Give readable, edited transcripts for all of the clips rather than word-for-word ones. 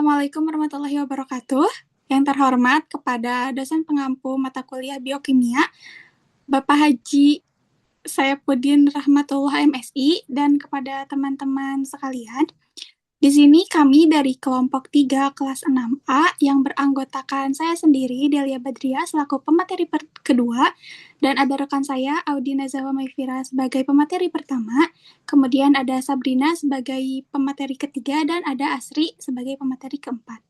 Assalamualaikum warahmatullahi wabarakatuh. Yang terhormat kepada dosen pengampu mata kuliah biokimia, Bapak Haji Saifuddin Rahmatullah MSI, dan kepada teman-teman sekalian. Di sini kami dari kelompok 3 kelas 6A yang beranggotakan saya sendiri, Delia Badria, selaku pemateri kedua, dan ada rekan saya, Audi Nazawa Maifira, sebagai pemateri pertama, kemudian ada Sabrina sebagai pemateri ketiga, dan ada Asri sebagai pemateri keempat.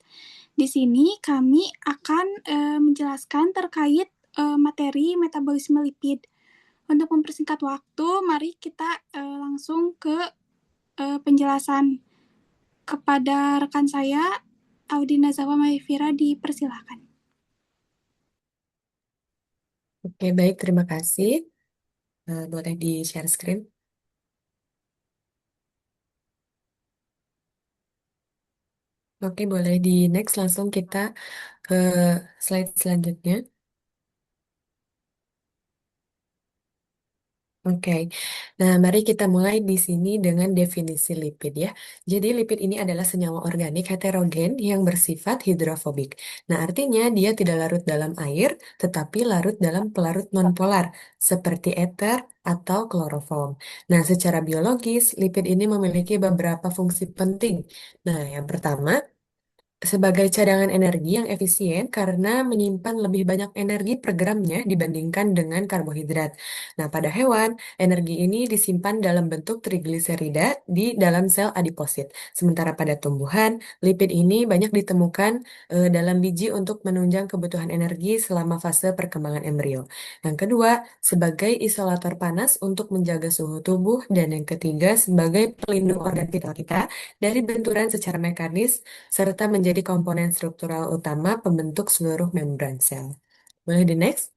Di sini kami akan menjelaskan terkait materi metabolisme lipid. Untuk mempersingkat waktu, mari kita langsung ke penjelasan. Kepada rekan saya, Audi Nazawa Maifira, dipersilakan. Oke, baik. Terima kasih. Boleh di-share screen? Oke, boleh di-next. Langsung kita ke slide selanjutnya. Oke, nah mari kita mulai di sini dengan definisi lipid ya. Jadi lipid ini adalah senyawa organik heterogen yang bersifat hidrofobik. Nah artinya dia tidak larut dalam air, tetapi larut dalam pelarut nonpolar seperti ether atau kloroform. Nah secara biologis lipid ini memiliki beberapa fungsi penting. Nah yang pertama, sebagai cadangan energi yang efisien karena menyimpan lebih banyak energi per gramnya dibandingkan dengan karbohidrat. Nah, pada hewan, energi ini disimpan dalam bentuk trigliserida di dalam sel adiposit. Sementara pada tumbuhan, lipid ini banyak ditemukan dalam biji untuk menunjang kebutuhan energi selama fase perkembangan embrio. Yang kedua, sebagai isolator panas untuk menjaga suhu tubuh. Dan yang ketiga, sebagai pelindung organ vital kita dari benturan secara mekanis serta menjadi komponen struktural utama pembentuk seluruh membran sel. Boleh di next?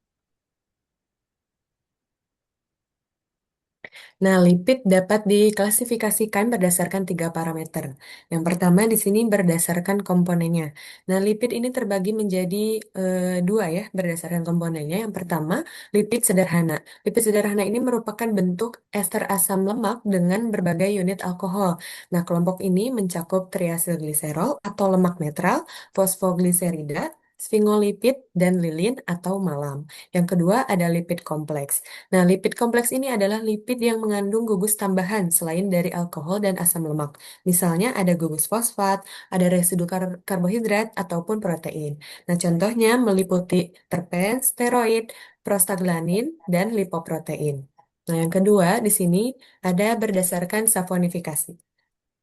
Nah, lipid dapat diklasifikasikan berdasarkan tiga parameter. Yang pertama di sini berdasarkan komponennya. Nah, lipid ini terbagi menjadi dua ya berdasarkan komponennya. Yang pertama, lipid sederhana. Lipid sederhana ini merupakan bentuk ester asam lemak dengan berbagai unit alkohol. Nah, kelompok ini mencakup triacylglycerol atau lemak netral, fosfogliserida, sfingolipid, dan lilin atau malam. Yang kedua ada lipid kompleks. Nah, lipid kompleks ini adalah lipid yang mengandung gugus tambahan selain dari alkohol dan asam lemak. Misalnya ada gugus fosfat, ada residu karbohidrat, ataupun protein. Nah, contohnya meliputi terpen, steroid, prostaglandin, dan lipoprotein. Nah, yang kedua di sini ada berdasarkan saponifikasi.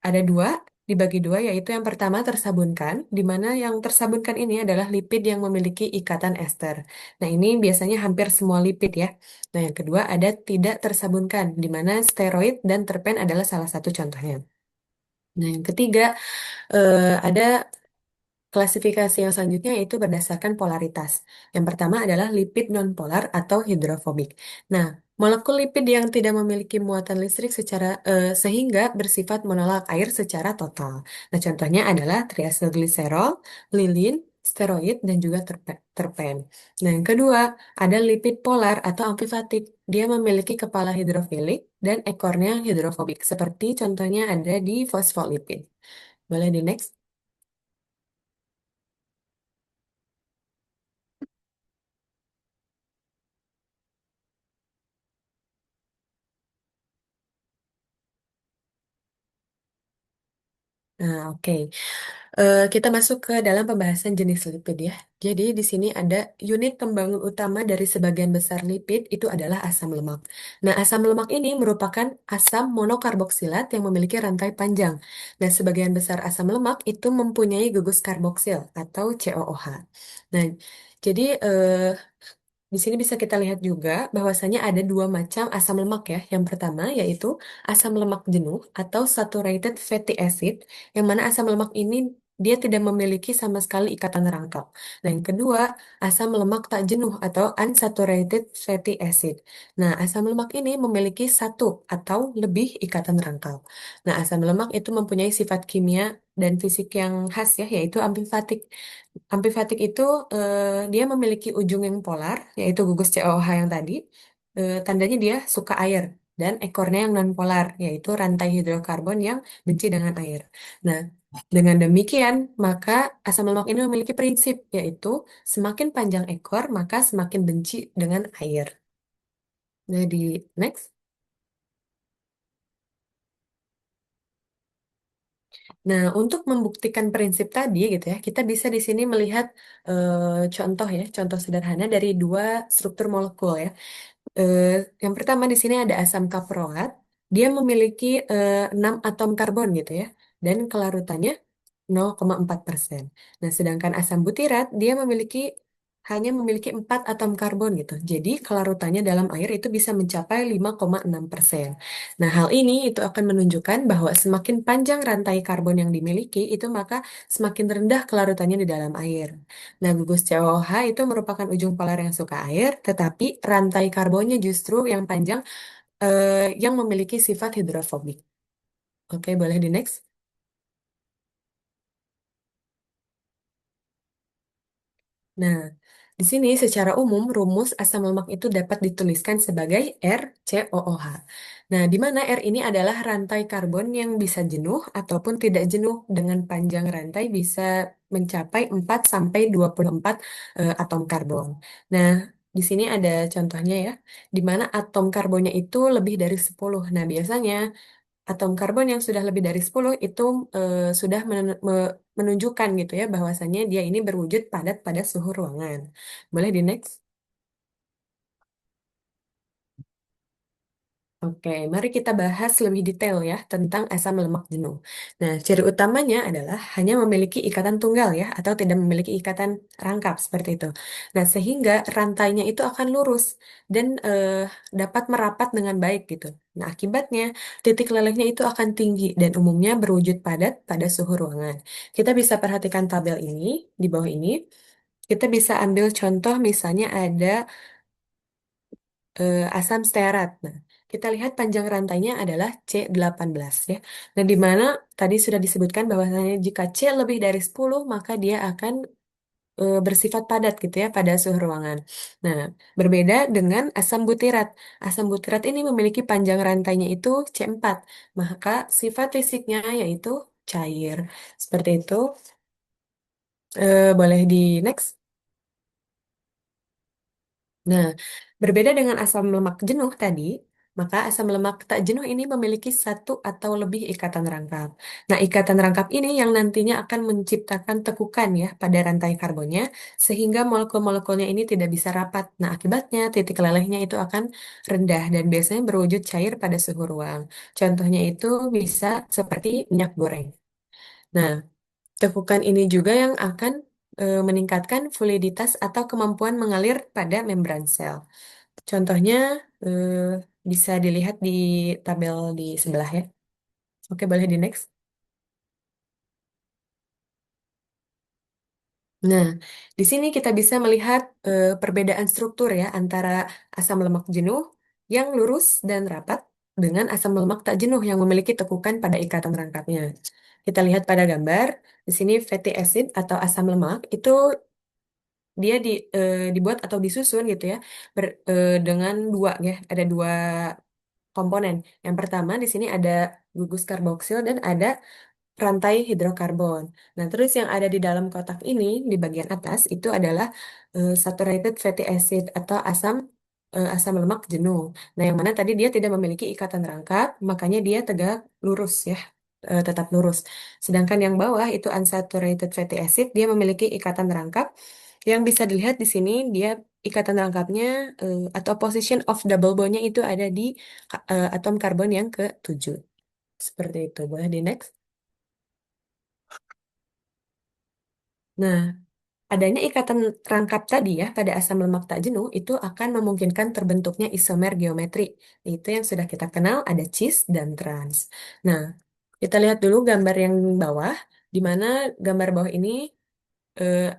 Ada dua, dibagi dua, yaitu yang pertama tersabunkan, di mana yang tersabunkan ini adalah lipid yang memiliki ikatan ester. Nah, ini biasanya hampir semua lipid ya. Nah, yang kedua ada tidak tersabunkan, di mana steroid dan terpen adalah salah satu contohnya. Nah, yang ketiga ada klasifikasi yang selanjutnya yaitu berdasarkan polaritas. Yang pertama adalah lipid nonpolar atau hidrofobik. Nah, molekul lipid yang tidak memiliki muatan listrik sehingga bersifat menolak air secara total. Nah, contohnya adalah triacylglycerol, lilin, steroid, dan juga terpen. Nah, yang kedua ada lipid polar atau amfifatik. Dia memiliki kepala hidrofilik dan ekornya hidrofobik. Seperti contohnya ada di fosfolipid. Boleh di next? Nah, oke. Kita masuk ke dalam pembahasan jenis lipid ya. Jadi di sini ada unit pembangun utama dari sebagian besar lipid itu adalah asam lemak. Nah, asam lemak ini merupakan asam monokarboksilat yang memiliki rantai panjang. Nah, sebagian besar asam lemak itu mempunyai gugus karboksil atau COOH. Nah, jadi di sini bisa kita lihat juga bahwasanya ada dua macam asam lemak ya. Yang pertama yaitu asam lemak jenuh atau saturated fatty acid, yang mana asam lemak ini dia tidak memiliki sama sekali ikatan rangkap. Nah, yang kedua, asam lemak tak jenuh atau unsaturated fatty acid. Nah, asam lemak ini memiliki satu atau lebih ikatan rangkap. Nah, asam lemak itu mempunyai sifat kimia dan fisik yang khas ya, yaitu amfifatik. Amfifatik itu dia memiliki ujung yang polar, yaitu gugus COH yang tadi. Tandanya dia suka air. Dan ekornya yang non-polar, yaitu rantai hidrokarbon yang benci dengan air. Nah, Dengan demikian, maka asam lemak ini memiliki prinsip, yaitu semakin panjang ekor, maka semakin benci dengan air. Jadi, next. Nah, untuk membuktikan prinsip tadi gitu ya, kita bisa di sini melihat contoh ya, contoh sederhana dari dua struktur molekul ya. Eh, yang pertama di sini ada asam kaproat, dia memiliki 6 atom karbon gitu ya, dan kelarutannya 0,4%. Nah, sedangkan asam butirat dia hanya memiliki 4 atom karbon gitu. Jadi, kelarutannya dalam air itu bisa mencapai 5,6%. Nah, hal ini itu akan menunjukkan bahwa semakin panjang rantai karbon yang dimiliki, itu maka semakin rendah kelarutannya di dalam air. Nah, gugus COH itu merupakan ujung polar yang suka air, tetapi rantai karbonnya justru yang panjang yang memiliki sifat hidrofobik. Oke, boleh di next. Nah, di sini secara umum rumus asam lemak itu dapat dituliskan sebagai RCOOH. Nah, di mana R ini adalah rantai karbon yang bisa jenuh ataupun tidak jenuh dengan panjang rantai bisa mencapai 4 sampai 24 atom karbon. Nah, di sini ada contohnya ya, di mana atom karbonnya itu lebih dari 10. Nah, biasanya atom karbon yang sudah lebih dari 10 itu sudah menunjukkan gitu ya bahwasannya dia ini berwujud padat pada suhu ruangan. Boleh di next? Oke, mari kita bahas lebih detail ya tentang asam lemak jenuh. Nah, ciri utamanya adalah hanya memiliki ikatan tunggal ya, atau tidak memiliki ikatan rangkap seperti itu. Nah, sehingga rantainya itu akan lurus dan dapat merapat dengan baik gitu. Nah, akibatnya titik lelehnya itu akan tinggi dan umumnya berwujud padat pada suhu ruangan. Kita bisa perhatikan tabel ini di bawah ini. Kita bisa ambil contoh misalnya ada asam stearat. Nah, kita lihat panjang rantainya adalah C18 ya. Nah, di mana tadi sudah disebutkan bahwasanya jika C lebih dari 10 maka dia akan bersifat padat gitu ya pada suhu ruangan. Nah, berbeda dengan asam butirat. Asam butirat ini memiliki panjang rantainya itu C4, maka sifat fisiknya yaitu cair. Seperti itu. Boleh di next. Nah, berbeda dengan asam lemak jenuh tadi, maka asam lemak tak jenuh ini memiliki satu atau lebih ikatan rangkap. Nah, ikatan rangkap ini yang nantinya akan menciptakan tekukan ya pada rantai karbonnya, sehingga molekul-molekulnya ini tidak bisa rapat. Nah, akibatnya titik lelehnya itu akan rendah dan biasanya berwujud cair pada suhu ruang. Contohnya itu bisa seperti minyak goreng. Nah, tekukan ini juga yang akan meningkatkan fluiditas atau kemampuan mengalir pada membran sel. Contohnya eh, bisa dilihat di tabel di sebelah ya. Oke, boleh di next. Nah, di sini kita bisa melihat perbedaan struktur ya antara asam lemak jenuh yang lurus dan rapat dengan asam lemak tak jenuh yang memiliki tekukan pada ikatan rangkapnya. Kita lihat pada gambar, di sini fatty acid atau asam lemak itu dia dibuat atau disusun gitu ya dengan dua ya, ada dua komponen. Yang pertama di sini ada gugus karboksil dan ada rantai hidrokarbon. Nah, terus yang ada di dalam kotak ini di bagian atas itu adalah saturated fatty acid atau asam lemak jenuh. Nah, yang mana tadi dia tidak memiliki ikatan rangkap, makanya dia tegak lurus ya, tetap lurus. Sedangkan yang bawah itu unsaturated fatty acid, dia memiliki ikatan rangkap yang bisa dilihat di sini dia ikatan rangkapnya atau position of double bondnya itu ada di atom karbon yang ke-7. Seperti itu. Boleh di next. Nah, adanya ikatan rangkap tadi ya pada asam lemak tak jenuh itu akan memungkinkan terbentuknya isomer geometri. Itu yang sudah kita kenal ada cis dan trans. Nah, kita lihat dulu gambar yang bawah, di mana gambar bawah ini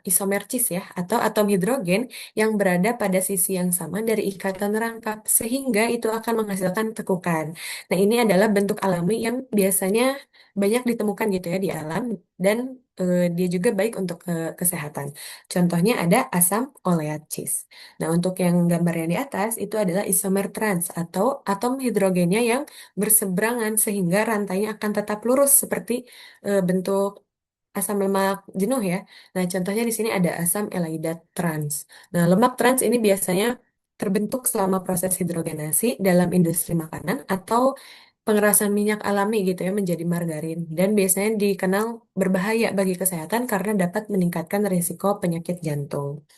isomer cis ya, atau atom hidrogen yang berada pada sisi yang sama dari ikatan rangkap, sehingga itu akan menghasilkan tekukan. Nah, ini adalah bentuk alami yang biasanya banyak ditemukan gitu ya di alam, dan dia juga baik untuk kesehatan. Contohnya ada asam oleat cis. Nah, untuk yang gambar yang di atas itu adalah isomer trans atau atom hidrogennya yang berseberangan sehingga rantainya akan tetap lurus seperti bentuk asam lemak jenuh ya. Nah, contohnya di sini ada asam elaida trans. Nah, lemak trans ini biasanya terbentuk selama proses hidrogenasi dalam industri makanan atau pengerasan minyak alami gitu ya menjadi margarin, dan biasanya dikenal berbahaya bagi kesehatan karena dapat meningkatkan risiko penyakit jantung.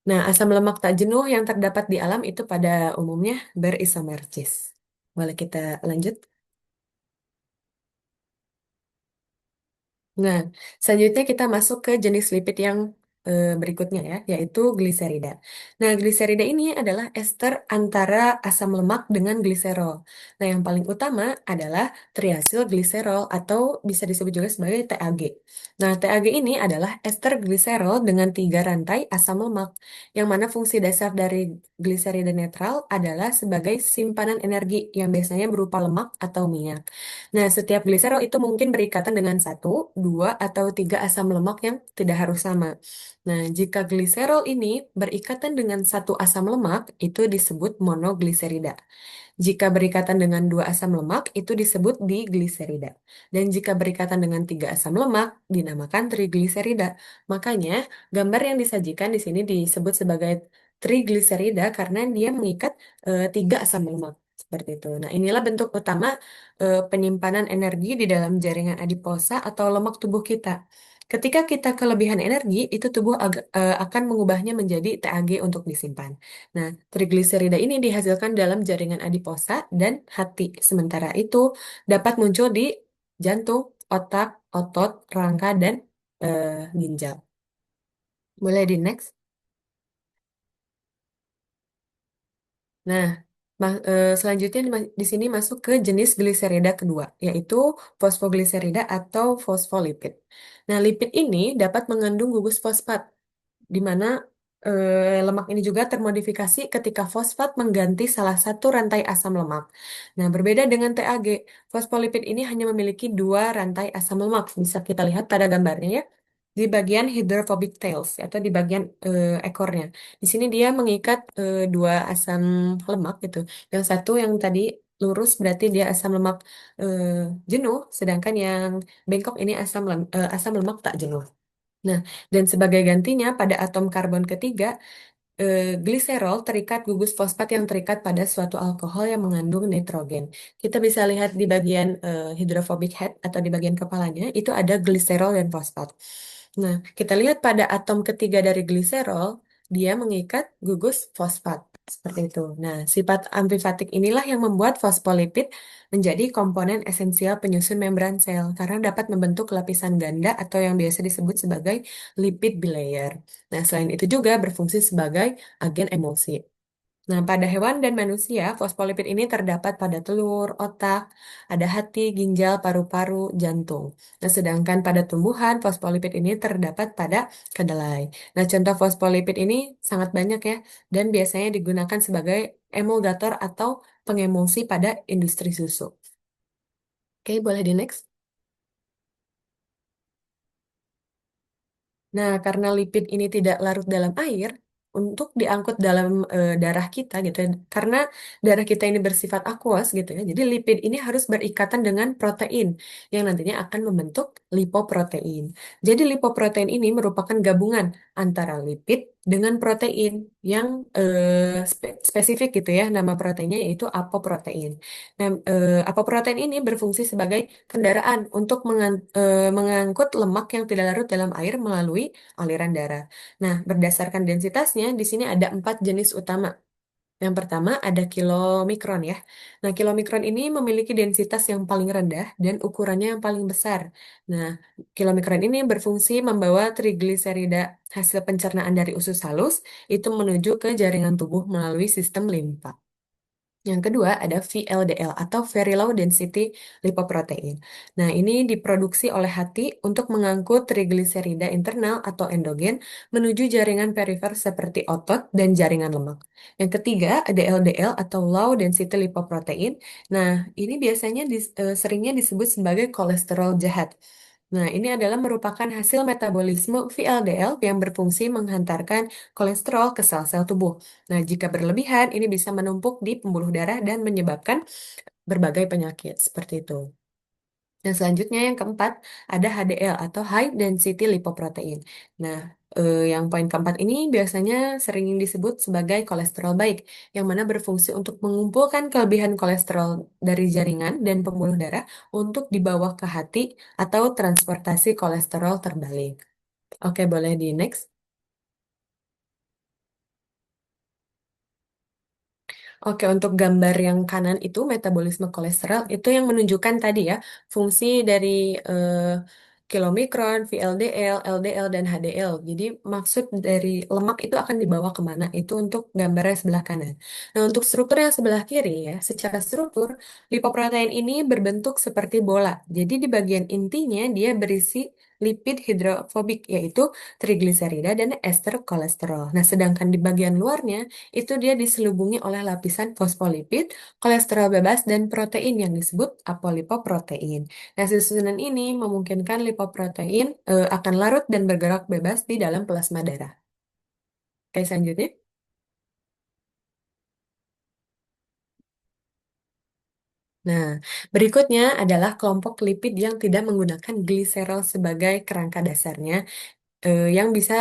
Nah, asam lemak tak jenuh yang terdapat di alam itu pada umumnya berisomer cis. Boleh kita lanjut? Nah, selanjutnya kita masuk ke jenis lipid yang berikutnya ya, yaitu gliserida. Nah, gliserida ini adalah ester antara asam lemak dengan gliserol. Nah, yang paling utama adalah triasil gliserol atau bisa disebut juga sebagai TAG. Nah, TAG ini adalah ester gliserol dengan tiga rantai asam lemak, yang mana fungsi dasar dari gliserida netral adalah sebagai simpanan energi yang biasanya berupa lemak atau minyak. Nah, setiap gliserol itu mungkin berikatan dengan satu, dua, atau tiga asam lemak yang tidak harus sama. Nah, jika gliserol ini berikatan dengan satu asam lemak, itu disebut monogliserida. Jika berikatan dengan dua asam lemak, itu disebut digliserida. Dan jika berikatan dengan tiga asam lemak, dinamakan trigliserida. Makanya, gambar yang disajikan di sini disebut sebagai trigliserida karena dia mengikat tiga asam lemak. Seperti itu. Nah, inilah bentuk utama penyimpanan energi di dalam jaringan adiposa atau lemak tubuh kita. Ketika kita kelebihan energi, itu tubuh akan mengubahnya menjadi TAG untuk disimpan. Nah, trigliserida ini dihasilkan dalam jaringan adiposa dan hati. Sementara itu dapat muncul di jantung, otak, otot, rangka, dan ginjal. Boleh di next? Nah, selanjutnya di sini masuk ke jenis gliserida kedua, yaitu fosfogliserida atau fosfolipid. Nah, lipid ini dapat mengandung gugus fosfat, di mana lemak ini juga termodifikasi ketika fosfat mengganti salah satu rantai asam lemak. Nah, berbeda dengan TAG, fosfolipid ini hanya memiliki dua rantai asam lemak. Bisa kita lihat pada gambarnya ya, di bagian hydrophobic tails atau di bagian ekornya. Di sini dia mengikat dua asam lemak gitu. Yang satu yang tadi lurus berarti dia asam lemak eh, jenuh, sedangkan yang bengkok ini asam lemak tak jenuh. Nah, dan sebagai gantinya pada atom karbon ketiga, gliserol terikat gugus fosfat yang terikat pada suatu alkohol yang mengandung nitrogen. Kita bisa lihat di bagian hydrophobic head atau di bagian kepalanya, itu ada gliserol dan fosfat. Nah, kita lihat pada atom ketiga dari gliserol, dia mengikat gugus fosfat. Seperti itu. Nah, sifat amfifatik inilah yang membuat fosfolipid menjadi komponen esensial penyusun membran sel karena dapat membentuk lapisan ganda atau yang biasa disebut sebagai lipid bilayer. Nah, selain itu juga berfungsi sebagai agen emulsi. Nah, pada hewan dan manusia, fosfolipid ini terdapat pada telur, otak, ada hati, ginjal, paru-paru, jantung. Nah, sedangkan pada tumbuhan, fosfolipid ini terdapat pada kedelai. Nah, contoh fosfolipid ini sangat banyak ya, dan biasanya digunakan sebagai emulgator atau pengemulsi pada industri susu. Oke, boleh di next. Nah, karena lipid ini tidak larut dalam air, untuk diangkut dalam darah kita gitu ya, karena darah kita ini bersifat aqueous gitu ya, jadi lipid ini harus berikatan dengan protein yang nantinya akan membentuk lipoprotein. Jadi lipoprotein ini merupakan gabungan antara lipid dengan protein yang spesifik gitu ya, nama proteinnya yaitu apoprotein. Nah, apoprotein ini berfungsi sebagai kendaraan untuk mengangkut lemak yang tidak larut dalam air melalui aliran darah. Nah, berdasarkan densitasnya, di sini ada empat jenis utama. Yang pertama ada kilomikron ya. Nah, kilomikron ini memiliki densitas yang paling rendah dan ukurannya yang paling besar. Nah, kilomikron ini berfungsi membawa trigliserida hasil pencernaan dari usus halus itu menuju ke jaringan tubuh melalui sistem limpa. Yang kedua ada VLDL atau Very Low Density Lipoprotein. Nah, ini diproduksi oleh hati untuk mengangkut trigliserida internal atau endogen menuju jaringan perifer seperti otot dan jaringan lemak. Yang ketiga ada LDL atau Low Density Lipoprotein. Nah, ini biasanya seringnya disebut sebagai kolesterol jahat. Nah, ini adalah merupakan hasil metabolisme VLDL yang berfungsi menghantarkan kolesterol ke sel-sel tubuh. Nah, jika berlebihan, ini bisa menumpuk di pembuluh darah dan menyebabkan berbagai penyakit seperti itu. Dan selanjutnya yang keempat ada HDL atau High Density Lipoprotein. Nah, yang poin keempat ini biasanya sering disebut sebagai kolesterol baik, yang mana berfungsi untuk mengumpulkan kelebihan kolesterol dari jaringan dan pembuluh darah untuk dibawa ke hati atau transportasi kolesterol terbalik. Oke, boleh di next. Oke, untuk gambar yang kanan itu metabolisme kolesterol itu yang menunjukkan tadi ya fungsi dari kilomikron, VLDL, LDL, dan HDL. Jadi maksud dari lemak itu akan dibawa kemana? Itu untuk gambarnya sebelah kanan. Nah, untuk struktur yang sebelah kiri ya, secara struktur lipoprotein ini berbentuk seperti bola. Jadi di bagian intinya dia berisi lipid hidrofobik yaitu trigliserida dan ester kolesterol. Nah, sedangkan di bagian luarnya itu dia diselubungi oleh lapisan fosfolipid, kolesterol bebas, dan protein yang disebut apolipoprotein. Nah, susunan ini memungkinkan lipoprotein akan larut dan bergerak bebas di dalam plasma darah. Oke, selanjutnya. Nah, berikutnya adalah kelompok lipid yang tidak menggunakan gliserol sebagai kerangka dasarnya, yang bisa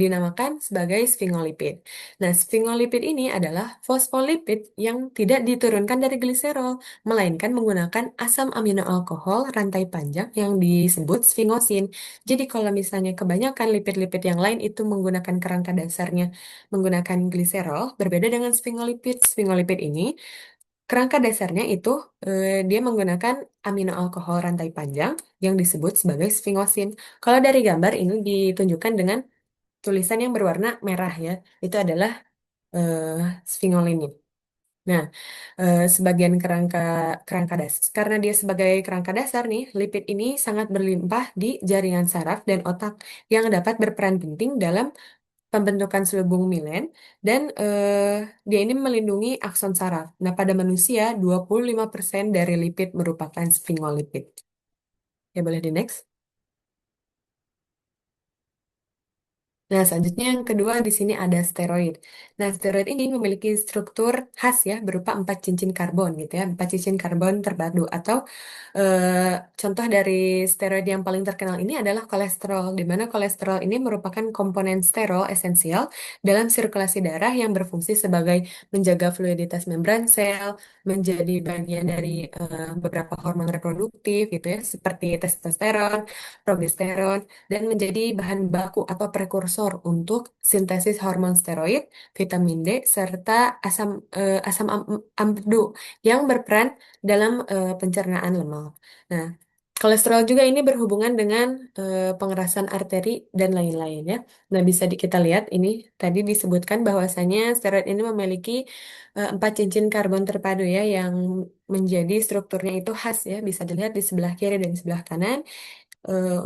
dinamakan sebagai sfingolipid. Nah, sfingolipid ini adalah fosfolipid yang tidak diturunkan dari gliserol, melainkan menggunakan asam amino alkohol rantai panjang yang disebut sfingosin. Jadi, kalau misalnya kebanyakan lipid-lipid yang lain itu menggunakan kerangka dasarnya menggunakan gliserol, berbeda dengan sfingolipid. Sfingolipid ini kerangka dasarnya itu dia menggunakan amino alkohol rantai panjang yang disebut sebagai sfingosin. Kalau dari gambar ini ditunjukkan dengan tulisan yang berwarna merah ya, itu adalah eh, sfingolinnya. Nah, sebagian kerangka kerangka dasar karena dia sebagai kerangka dasar nih, lipid ini sangat berlimpah di jaringan saraf dan otak yang dapat berperan penting dalam pembentukan selubung milen dan dia ini melindungi akson saraf. Nah, pada manusia 25% dari lipid merupakan sfingolipid. Ya, boleh di next. Nah, selanjutnya yang kedua di sini ada steroid. Nah, steroid ini memiliki struktur khas ya, berupa 4 cincin karbon gitu ya, 4 cincin karbon terpadu. Atau contoh dari steroid yang paling terkenal ini adalah kolesterol, di mana kolesterol ini merupakan komponen sterol esensial dalam sirkulasi darah yang berfungsi sebagai menjaga fluiditas membran sel, menjadi bagian dari beberapa hormon reproduktif gitu ya, seperti testosteron, progesteron, dan menjadi bahan baku atau prekursor untuk sintesis hormon steroid, vitamin D, serta asam ampedu yang berperan dalam pencernaan lemak. Nah, kolesterol juga ini berhubungan dengan pengerasan arteri dan lain-lain ya. Nah, bisa kita lihat ini tadi disebutkan bahwasanya steroid ini memiliki 4 cincin karbon terpadu ya yang menjadi strukturnya itu khas ya. Bisa dilihat di sebelah kiri dan sebelah kanan.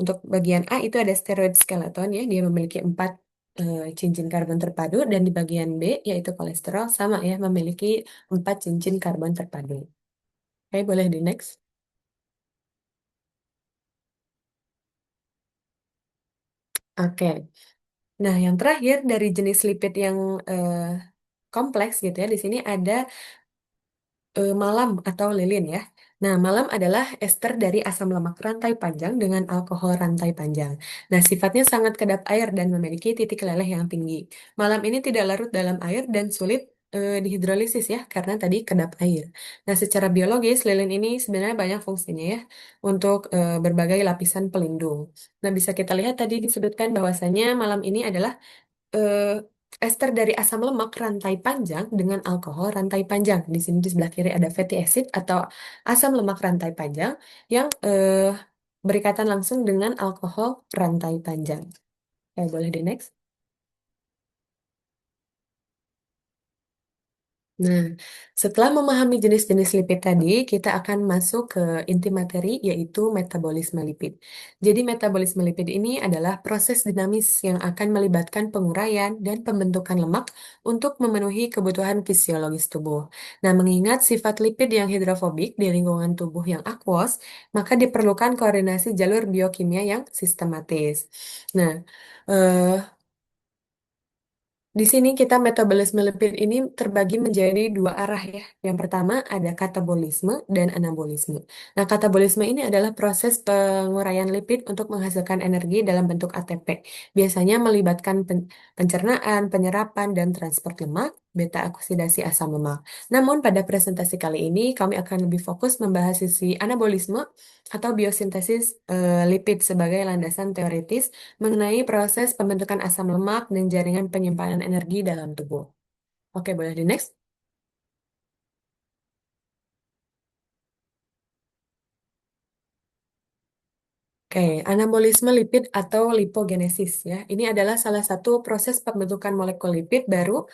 Untuk bagian A itu ada steroid skeleton ya, dia memiliki 4 cincin karbon terpadu dan di bagian B yaitu kolesterol sama ya memiliki 4 cincin karbon terpadu. Oke, boleh di next. Oke, nah yang terakhir dari jenis lipid yang eh, kompleks gitu ya, di sini ada malam atau lilin ya. Nah, malam adalah ester dari asam lemak rantai panjang dengan alkohol rantai panjang. Nah, sifatnya sangat kedap air dan memiliki titik leleh yang tinggi. Malam ini tidak larut dalam air dan sulit dihidrolisis ya, karena tadi kedap air. Nah, secara biologis, lilin ini sebenarnya banyak fungsinya ya, untuk berbagai lapisan pelindung. Nah, bisa kita lihat tadi disebutkan bahwasannya malam ini adalah eh, ester dari asam lemak rantai panjang dengan alkohol rantai panjang. Di sini di sebelah kiri ada fatty acid atau asam lemak rantai panjang yang berikatan langsung dengan alkohol rantai panjang. Boleh di next. Nah, setelah memahami jenis-jenis lipid tadi, kita akan masuk ke inti materi, yaitu metabolisme lipid. Jadi, metabolisme lipid ini adalah proses dinamis yang akan melibatkan penguraian dan pembentukan lemak untuk memenuhi kebutuhan fisiologis tubuh. Nah, mengingat sifat lipid yang hidrofobik di lingkungan tubuh yang aquos, maka diperlukan koordinasi jalur biokimia yang sistematis. Nah, eh, di sini kita metabolisme lipid ini terbagi menjadi dua arah ya. Yang pertama ada katabolisme dan anabolisme. Nah, katabolisme ini adalah proses penguraian lipid untuk menghasilkan energi dalam bentuk ATP. Biasanya melibatkan pencernaan, penyerapan, dan transport lemak, beta oksidasi asam lemak. Namun pada presentasi kali ini kami akan lebih fokus membahas sisi anabolisme atau biosintesis lipid sebagai landasan teoritis mengenai proses pembentukan asam lemak dan jaringan penyimpanan energi dalam tubuh. Oke, boleh di next. Oke, anabolisme lipid atau lipogenesis ya. Ini adalah salah satu proses pembentukan molekul lipid baru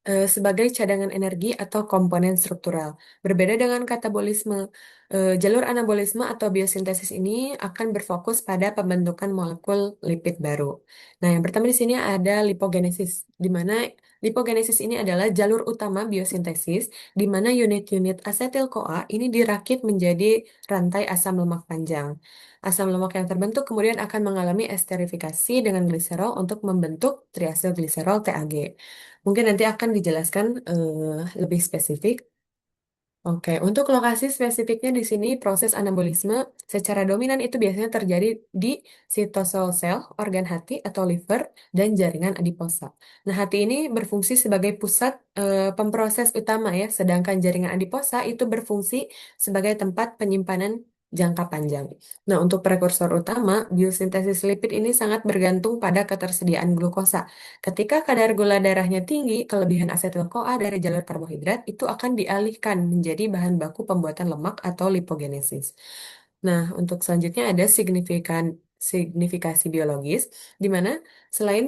sebagai cadangan energi atau komponen struktural. Berbeda dengan katabolisme, jalur anabolisme atau biosintesis ini akan berfokus pada pembentukan molekul lipid baru. Nah, yang pertama di sini ada lipogenesis, di mana lipogenesis ini adalah jalur utama biosintesis, di mana unit-unit asetil-CoA ini dirakit menjadi rantai asam lemak panjang. Asam lemak yang terbentuk kemudian akan mengalami esterifikasi dengan gliserol untuk membentuk triasilgliserol TAG. Mungkin nanti akan dijelaskan lebih spesifik. Oke, untuk lokasi spesifiknya di sini proses anabolisme secara dominan itu biasanya terjadi di sitosol sel, organ hati atau liver, dan jaringan adiposa. Nah, hati ini berfungsi sebagai pusat pemproses utama ya, sedangkan jaringan adiposa itu berfungsi sebagai tempat penyimpanan jangka panjang. Nah, untuk prekursor utama, biosintesis lipid ini sangat bergantung pada ketersediaan glukosa. Ketika kadar gula darahnya tinggi, kelebihan asetil-CoA dari jalur karbohidrat itu akan dialihkan menjadi bahan baku pembuatan lemak atau lipogenesis. Nah, untuk selanjutnya ada signifikasi biologis, di mana selain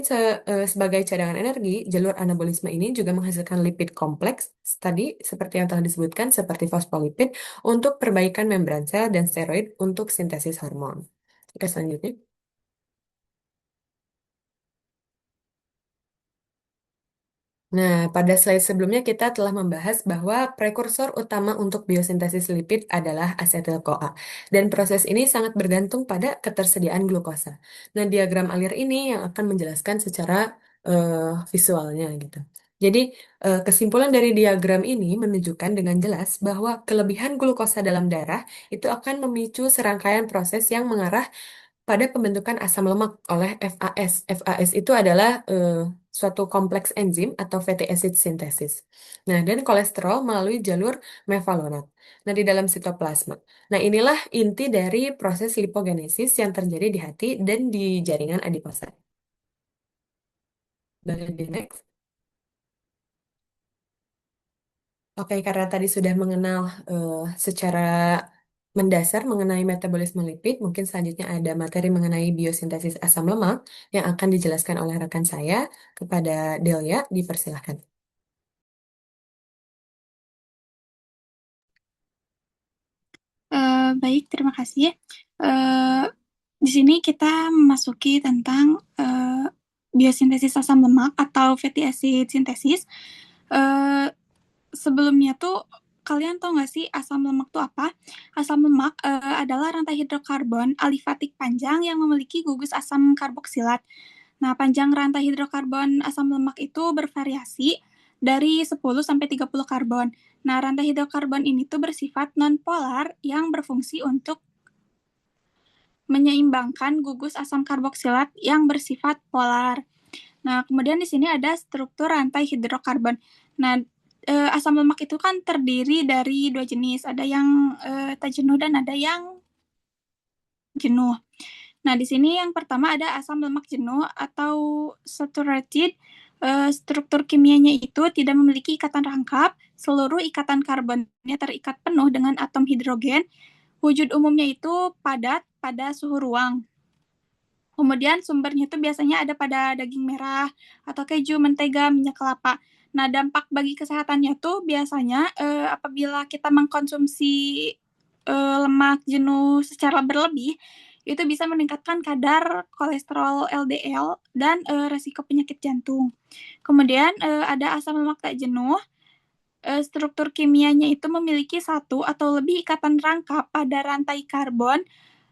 sebagai cadangan energi, jalur anabolisme ini juga menghasilkan lipid kompleks, tadi seperti yang telah disebutkan, seperti fosfolipid, untuk perbaikan membran sel dan steroid untuk sintesis hormon. Oke, selanjutnya. Nah, pada slide sebelumnya kita telah membahas bahwa prekursor utama untuk biosintesis lipid adalah asetil-CoA. Dan proses ini sangat bergantung pada ketersediaan glukosa. Nah, diagram alir ini yang akan menjelaskan secara visualnya gitu. Jadi, kesimpulan dari diagram ini menunjukkan dengan jelas bahwa kelebihan glukosa dalam darah itu akan memicu serangkaian proses yang mengarah pada pembentukan asam lemak oleh FAS. FAS itu adalah suatu kompleks enzim atau fatty acid synthesis. Nah, dan kolesterol melalui jalur mevalonat. Nah, di dalam sitoplasma. Nah, inilah inti dari proses lipogenesis yang terjadi di hati dan di jaringan adiposa. Dan di next. Oke, karena tadi sudah mengenal eh, secara mendasar mengenai metabolisme lipid, mungkin selanjutnya ada materi mengenai biosintesis asam lemak yang akan dijelaskan oleh rekan saya kepada Delia, dipersilahkan. Baik, terima kasih. Eh, di sini kita memasuki tentang biosintesis asam lemak atau fatty acid synthesis. Eh, Sebelumnya tuh kalian tahu nggak sih asam lemak itu apa? Asam lemak adalah rantai hidrokarbon alifatik panjang yang memiliki gugus asam karboksilat. Nah, panjang rantai hidrokarbon asam lemak itu bervariasi dari 10 sampai 30 karbon. Nah, rantai hidrokarbon ini tuh bersifat nonpolar yang berfungsi untuk menyeimbangkan gugus asam karboksilat yang bersifat polar. Nah, kemudian di sini ada struktur rantai hidrokarbon. Nah, asam lemak itu kan terdiri dari dua jenis, ada yang tak jenuh dan ada yang jenuh. Nah, di sini yang pertama ada asam lemak jenuh atau saturated. Struktur kimianya itu tidak memiliki ikatan rangkap, seluruh ikatan karbonnya terikat penuh dengan atom hidrogen. Wujud umumnya itu padat pada suhu ruang. Kemudian sumbernya itu biasanya ada pada daging merah atau keju, mentega, minyak kelapa. Nah, dampak bagi kesehatannya tuh biasanya apabila kita mengkonsumsi lemak jenuh secara berlebih, itu bisa meningkatkan kadar kolesterol LDL dan resiko penyakit jantung. Kemudian ada asam lemak tak jenuh. Struktur kimianya itu memiliki satu atau lebih ikatan rangkap pada rantai karbon.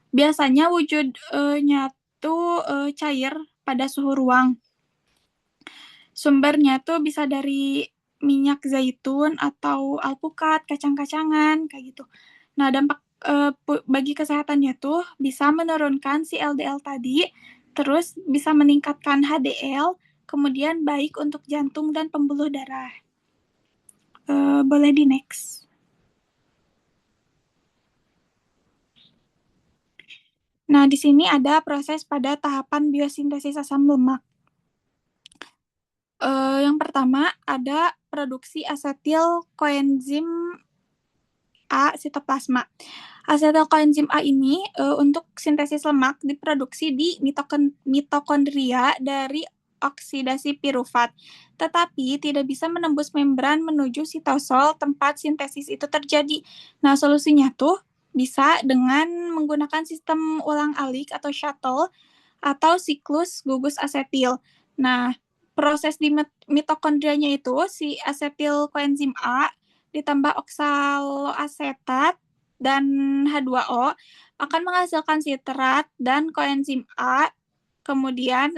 Biasanya wujudnya tuh cair pada suhu ruang. Sumbernya tuh bisa dari minyak zaitun atau alpukat, kacang-kacangan, kayak gitu. Nah, dampak bagi kesehatannya tuh bisa menurunkan si LDL tadi, terus bisa meningkatkan HDL, kemudian baik untuk jantung dan pembuluh darah. Boleh di next. Nah, di sini ada proses pada tahapan biosintesis asam lemak. Yang pertama ada produksi asetil koenzim A sitoplasma. Asetil koenzim A ini untuk sintesis lemak diproduksi di mitokondria dari oksidasi pirufat, tetapi tidak bisa menembus membran menuju sitosol tempat sintesis itu terjadi. Nah, solusinya tuh bisa dengan menggunakan sistem ulang-alik atau shuttle atau siklus gugus asetil. Nah, proses di mitokondrianya itu si asetil koenzim A ditambah oksaloasetat dan H2O akan menghasilkan sitrat dan koenzim A, kemudian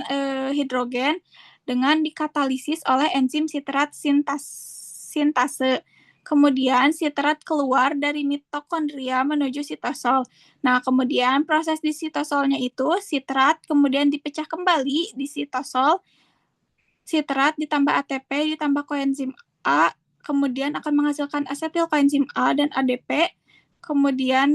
hidrogen dengan dikatalisis oleh enzim sitrat sintase. Kemudian sitrat keluar dari mitokondria menuju sitosol. Nah, kemudian proses di sitosolnya itu sitrat kemudian dipecah kembali di sitosol. Sitrat ditambah ATP ditambah koenzim A kemudian akan menghasilkan asetil koenzim A dan ADP, kemudian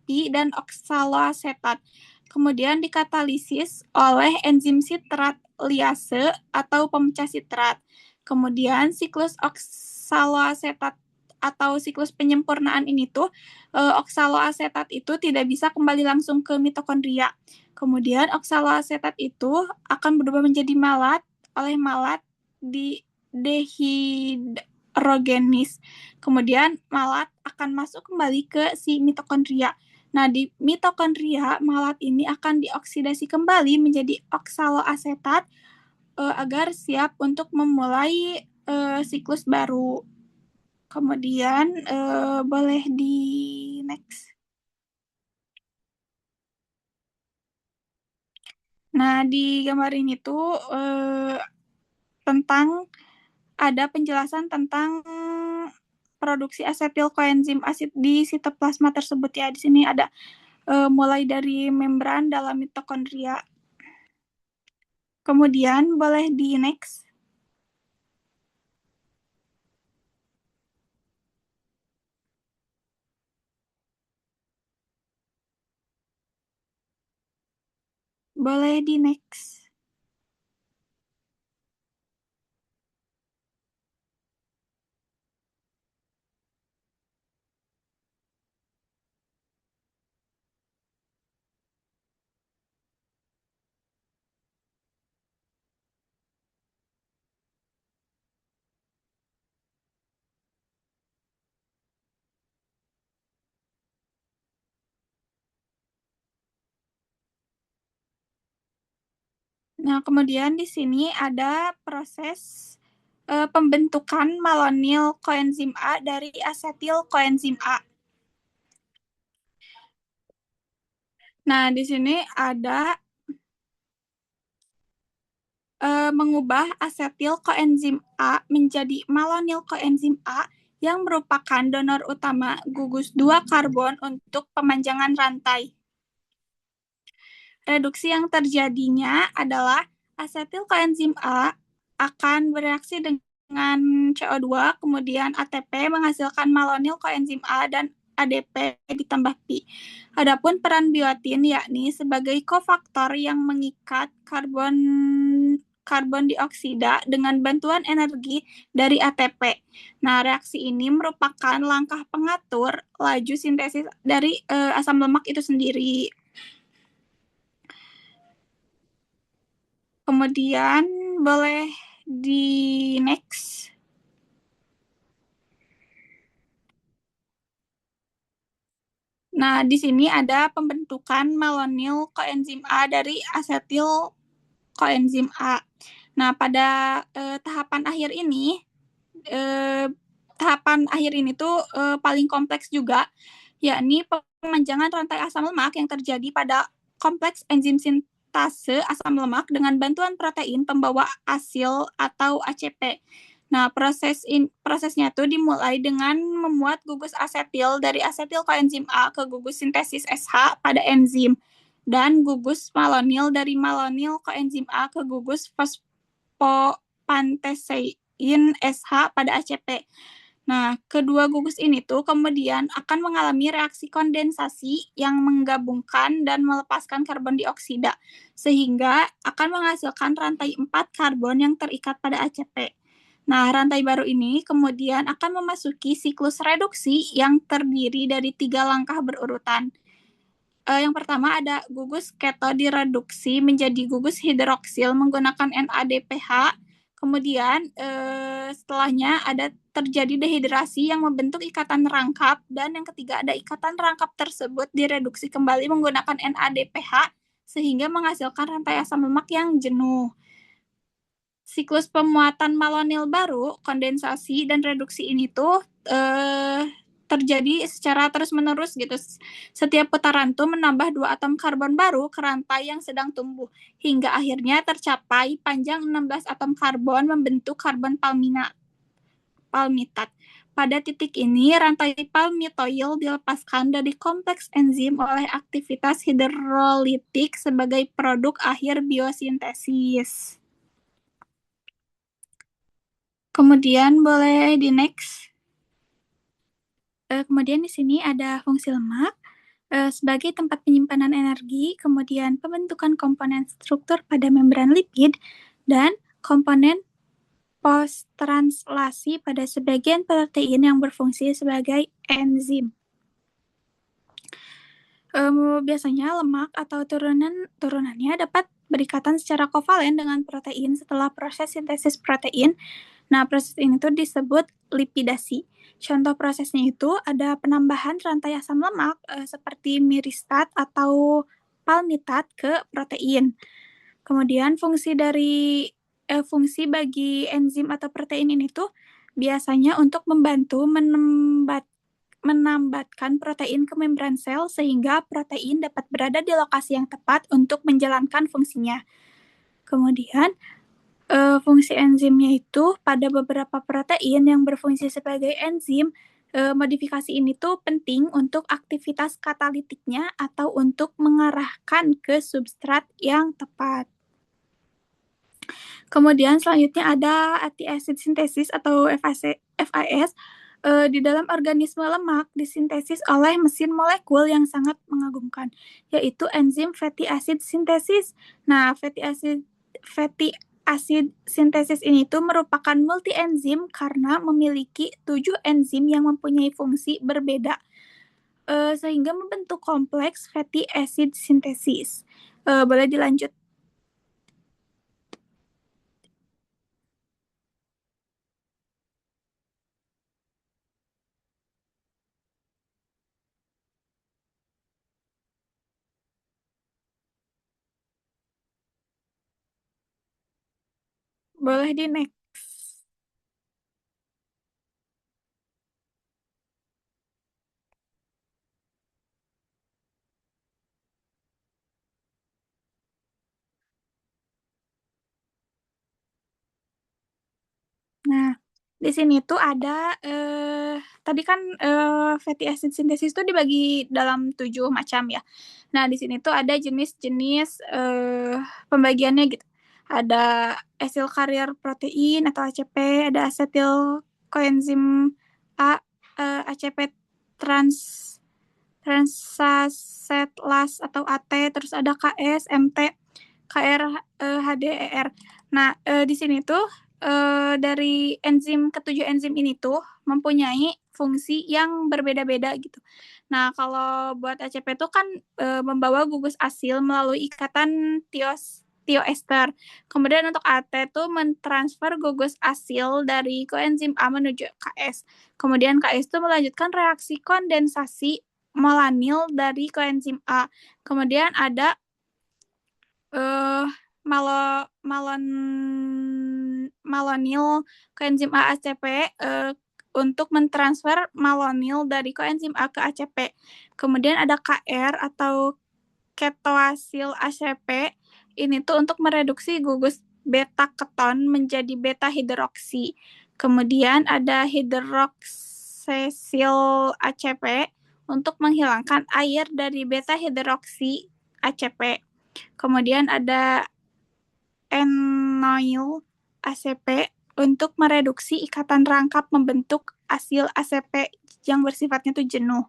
pi dan oksaloasetat. Kemudian dikatalisis oleh enzim sitrat liase atau pemecah sitrat. Kemudian siklus oksaloasetat atau siklus penyempurnaan ini tuh oksaloasetat itu tidak bisa kembali langsung ke mitokondria. Kemudian oksaloasetat itu akan berubah menjadi malat oleh malat di dehidrogenis. Kemudian malat akan masuk kembali ke si mitokondria. Nah, di mitokondria malat ini akan dioksidasi kembali menjadi oksaloasetat agar siap untuk memulai siklus baru. Kemudian boleh di next. Nah, di gambar ini tuh tentang ada penjelasan tentang produksi asetil koenzim asid di sitoplasma tersebut ya. Di sini ada mulai dari membran dalam mitokondria. Kemudian boleh di next. Boleh di next. Nah, kemudian di sini ada proses pembentukan malonyl koenzim A dari asetil koenzim A. Nah, di sini ada mengubah asetil koenzim A menjadi malonyl koenzim A yang merupakan donor utama gugus 2 karbon untuk pemanjangan rantai. Reduksi yang terjadinya adalah asetil koenzim A akan bereaksi dengan CO2, kemudian ATP menghasilkan malonyl koenzim A dan ADP ditambah pi. Adapun peran biotin yakni sebagai kofaktor yang mengikat karbon dioksida dengan bantuan energi dari ATP. Nah, reaksi ini merupakan langkah pengatur laju sintesis dari asam lemak itu sendiri. Kemudian boleh di next. Nah, di sini ada pembentukan malonyl koenzim A dari asetil koenzim A. Nah, pada tahapan akhir ini, tuh paling kompleks juga, yakni pemanjangan rantai asam lemak yang terjadi pada kompleks enzim sintase asam lemak dengan bantuan protein pembawa asil atau ACP. Nah, prosesnya tuh dimulai dengan memuat gugus asetil dari asetil koenzim A ke gugus sintesis SH pada enzim dan gugus malonyl dari malonyl koenzim A ke gugus fosfopantesein SH pada ACP. Nah, kedua gugus ini tuh kemudian akan mengalami reaksi kondensasi yang menggabungkan dan melepaskan karbon dioksida, sehingga akan menghasilkan rantai 4 karbon yang terikat pada ACP. Nah, rantai baru ini kemudian akan memasuki siklus reduksi yang terdiri dari 3 langkah berurutan. Yang pertama ada gugus keto direduksi menjadi gugus hidroksil menggunakan NADPH. Kemudian setelahnya ada terjadi dehidrasi yang membentuk ikatan rangkap, dan yang ketiga ada ikatan rangkap tersebut direduksi kembali menggunakan NADPH sehingga menghasilkan rantai asam lemak yang jenuh. Siklus pemuatan malonyl baru, kondensasi dan reduksi ini tuh terjadi secara terus-menerus gitu. Setiap putaran tuh menambah 2 atom karbon baru ke rantai yang sedang tumbuh, hingga akhirnya tercapai panjang 16 atom karbon membentuk karbon palmitat. Pada titik ini, rantai palmitoyl dilepaskan dari kompleks enzim oleh aktivitas hidrolitik sebagai produk akhir biosintesis. Kemudian boleh di next. Kemudian di sini ada fungsi lemak sebagai tempat penyimpanan energi, kemudian pembentukan komponen struktur pada membran lipid, dan komponen post-translasi pada sebagian protein yang berfungsi sebagai enzim. Biasanya lemak atau turunannya dapat berikatan secara kovalen dengan protein setelah proses sintesis protein. Nah, proses ini tuh disebut lipidasi. Contoh prosesnya itu ada penambahan rantai asam lemak seperti miristat atau palmitat ke protein. Kemudian fungsi bagi enzim atau protein ini tuh biasanya untuk membantu menambatkan protein ke membran sel sehingga protein dapat berada di lokasi yang tepat untuk menjalankan fungsinya. Kemudian fungsi enzimnya itu pada beberapa protein yang berfungsi sebagai enzim, modifikasi ini tuh penting untuk aktivitas katalitiknya atau untuk mengarahkan ke substrat yang tepat. Kemudian selanjutnya ada fatty acid sintesis atau FAS. Di dalam organisme lemak disintesis oleh mesin molekul yang sangat mengagumkan, yaitu enzim fatty acid sintesis. Nah, fatty acid sintesis ini tuh merupakan multi enzim karena memiliki 7 enzim yang mempunyai fungsi berbeda, sehingga membentuk kompleks fatty acid sintesis. Boleh dilanjut. Boleh di next. Nah, di sini tuh ada tadi kan fatty acid sintesis tuh dibagi dalam 7 macam ya. Nah, di sini tuh ada jenis-jenis pembagiannya gitu. Ada acyl carrier protein atau ACP, ada acetyl coenzim A, ACP transacetlase atau AT, terus ada KS, MT, KR, HDER. Nah, di sini tuh dari ketujuh enzim ini tuh mempunyai fungsi yang berbeda-beda gitu. Nah, kalau buat ACP itu kan membawa gugus asil melalui ikatan tioester. Kemudian untuk AT itu mentransfer gugus asil dari koenzim A menuju KS. Kemudian KS itu melanjutkan reaksi kondensasi melanil dari koenzim A. Kemudian ada eh malo malon malonil koenzim AACP untuk mentransfer malonil dari koenzim A ke ACP. Kemudian ada KR atau ketoasil ACP. Ini tuh untuk mereduksi gugus beta keton menjadi beta hidroksi. Kemudian ada hidroksesil ACP untuk menghilangkan air dari beta hidroksi ACP. Kemudian ada enoil ACP untuk mereduksi ikatan rangkap membentuk asil ACP yang bersifatnya itu jenuh.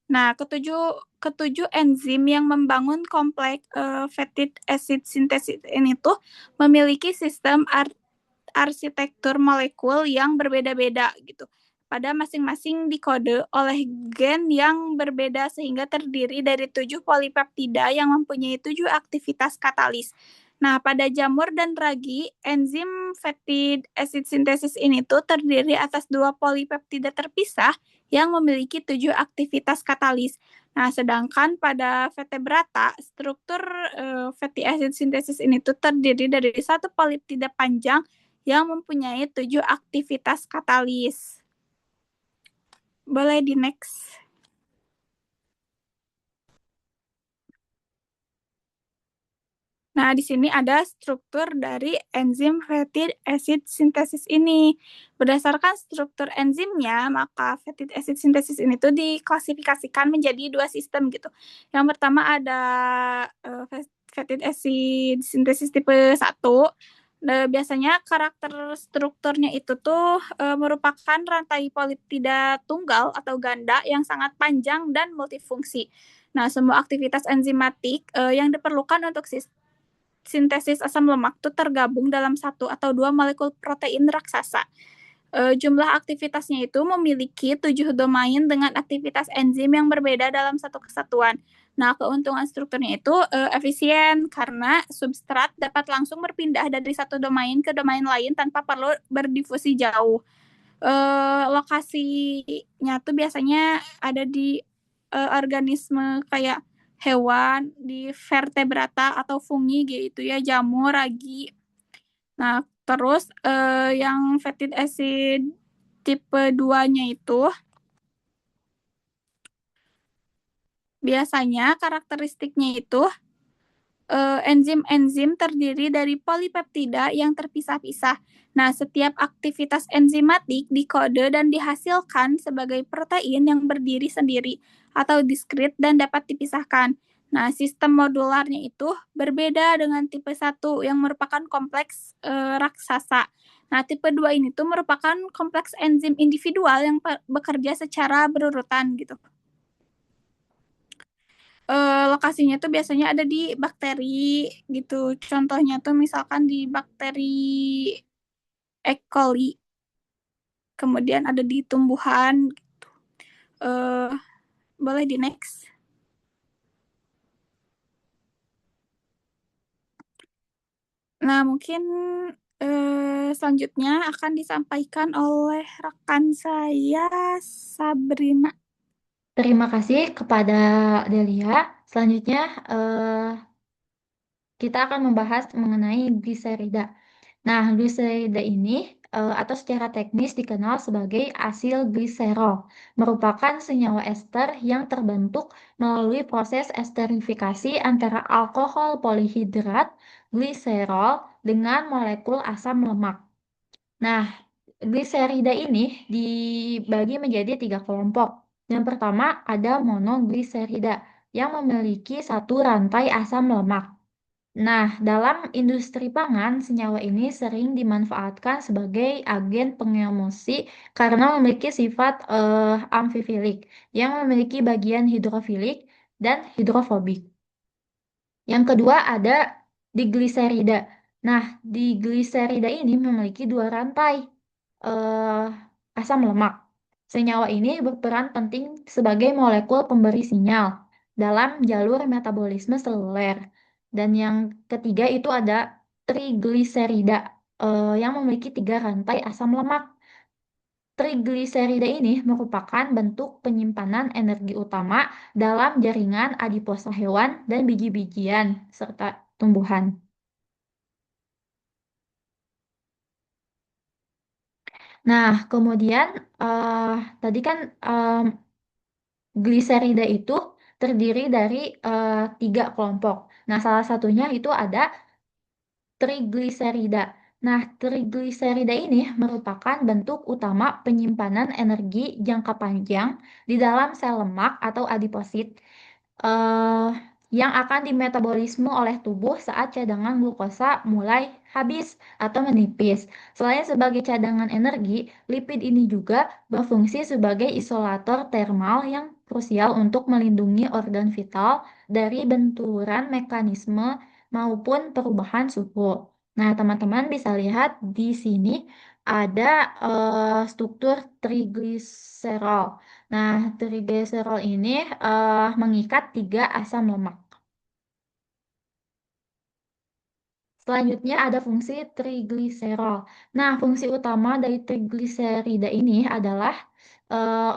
Nah, ketujuh enzim yang membangun kompleks fatty acid synthesis ini tuh memiliki sistem arsitektur molekul yang berbeda-beda gitu. Pada masing-masing dikode oleh gen yang berbeda sehingga terdiri dari 7 polipeptida yang mempunyai 7 aktivitas katalis. Nah, pada jamur dan ragi, enzim fatty acid synthesis ini tuh terdiri atas 2 polipeptida terpisah yang memiliki 7 aktivitas katalis. Nah, sedangkan pada vertebrata, struktur fatty acid synthesis ini tuh terdiri dari satu polipeptida panjang yang mempunyai 7 aktivitas katalis. Boleh di next. Nah, di sini ada struktur dari enzim fatty acid synthesis ini. Berdasarkan struktur enzimnya, maka fatty acid synthesis ini tuh diklasifikasikan menjadi 2 sistem gitu. Yang pertama ada fatty acid synthesis tipe 1. Biasanya karakter strukturnya itu tuh merupakan rantai polipeptida tunggal atau ganda yang sangat panjang dan multifungsi. Nah, semua aktivitas enzimatik yang diperlukan untuk sintesis asam lemak itu tergabung dalam satu atau dua molekul protein raksasa. Jumlah aktivitasnya itu memiliki 7 domain dengan aktivitas enzim yang berbeda dalam satu kesatuan. Nah, keuntungan strukturnya itu efisien karena substrat dapat langsung berpindah dari satu domain ke domain lain tanpa perlu berdifusi jauh. Lokasinya tuh biasanya ada di organisme kayak hewan, di vertebrata atau fungi gitu ya, jamur, ragi. Nah, terus yang fatty acid tipe 2-nya itu biasanya karakteristiknya itu enzim-enzim terdiri dari polipeptida yang terpisah-pisah. Nah, setiap aktivitas enzimatik dikode dan dihasilkan sebagai protein yang berdiri sendiri atau diskrit dan dapat dipisahkan. Nah, sistem modularnya itu berbeda dengan tipe 1 yang merupakan kompleks raksasa. Nah, tipe 2 ini tuh merupakan kompleks enzim individual yang bekerja secara berurutan gitu. Lokasinya tuh biasanya ada di bakteri gitu. Contohnya tuh misalkan di bakteri E. coli, kemudian ada di tumbuhan. Uh, Boleh di next. Nah, mungkin selanjutnya akan disampaikan oleh rekan saya, Sabrina. Terima kasih kepada Delia. Selanjutnya, kita akan membahas mengenai gliserida. Nah, gliserida ini atau secara teknis dikenal sebagai asil gliserol, merupakan senyawa ester yang terbentuk melalui proses esterifikasi antara alkohol polihidrat gliserol dengan molekul asam lemak. Nah, gliserida ini dibagi menjadi 3 kelompok. Yang pertama ada monogliserida yang memiliki satu rantai asam lemak. Nah, dalam industri pangan, senyawa ini sering dimanfaatkan sebagai agen pengemosi karena memiliki sifat amfifilik yang memiliki bagian hidrofilik dan hidrofobik. Yang kedua ada digliserida. Nah, digliserida ini memiliki 2 rantai eh, asam lemak. Senyawa ini berperan penting sebagai molekul pemberi sinyal dalam jalur metabolisme seluler. Dan yang ketiga itu ada trigliserida yang memiliki 3 rantai asam lemak. Trigliserida ini merupakan bentuk penyimpanan energi utama dalam jaringan adiposa hewan dan biji-bijian serta tumbuhan. Nah, kemudian eh, tadi kan gliserida itu terdiri dari 3 kelompok. Nah, salah satunya itu ada trigliserida. Nah, trigliserida ini merupakan bentuk utama penyimpanan energi jangka panjang di dalam sel lemak atau adiposit eh, yang akan dimetabolisme oleh tubuh saat cadangan glukosa mulai habis atau menipis. Selain sebagai cadangan energi, lipid ini juga berfungsi sebagai isolator termal yang krusial untuk melindungi organ vital dari benturan mekanisme maupun perubahan suhu. Nah, teman-teman bisa lihat di sini ada struktur trigliserol. Nah, trigliserol ini mengikat 3 asam lemak. Selanjutnya ada fungsi trigliserol. Nah, fungsi utama dari trigliserida ini adalah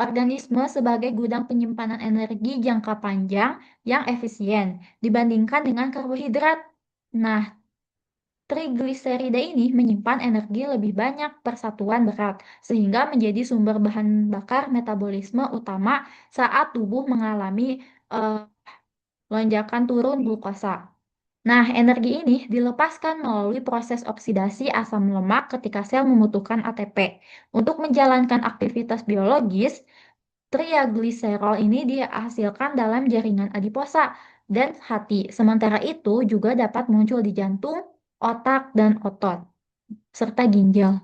organisme sebagai gudang penyimpanan energi jangka panjang yang efisien dibandingkan dengan karbohidrat. Nah, trigliserida ini menyimpan energi lebih banyak per satuan berat, sehingga menjadi sumber bahan bakar metabolisme utama saat tubuh mengalami eh, lonjakan turun glukosa. Nah, energi ini dilepaskan melalui proses oksidasi asam lemak ketika sel membutuhkan ATP. Untuk menjalankan aktivitas biologis, triagliserol ini dihasilkan dalam jaringan adiposa dan hati. Sementara itu juga dapat muncul di jantung, otak, dan otot, serta ginjal.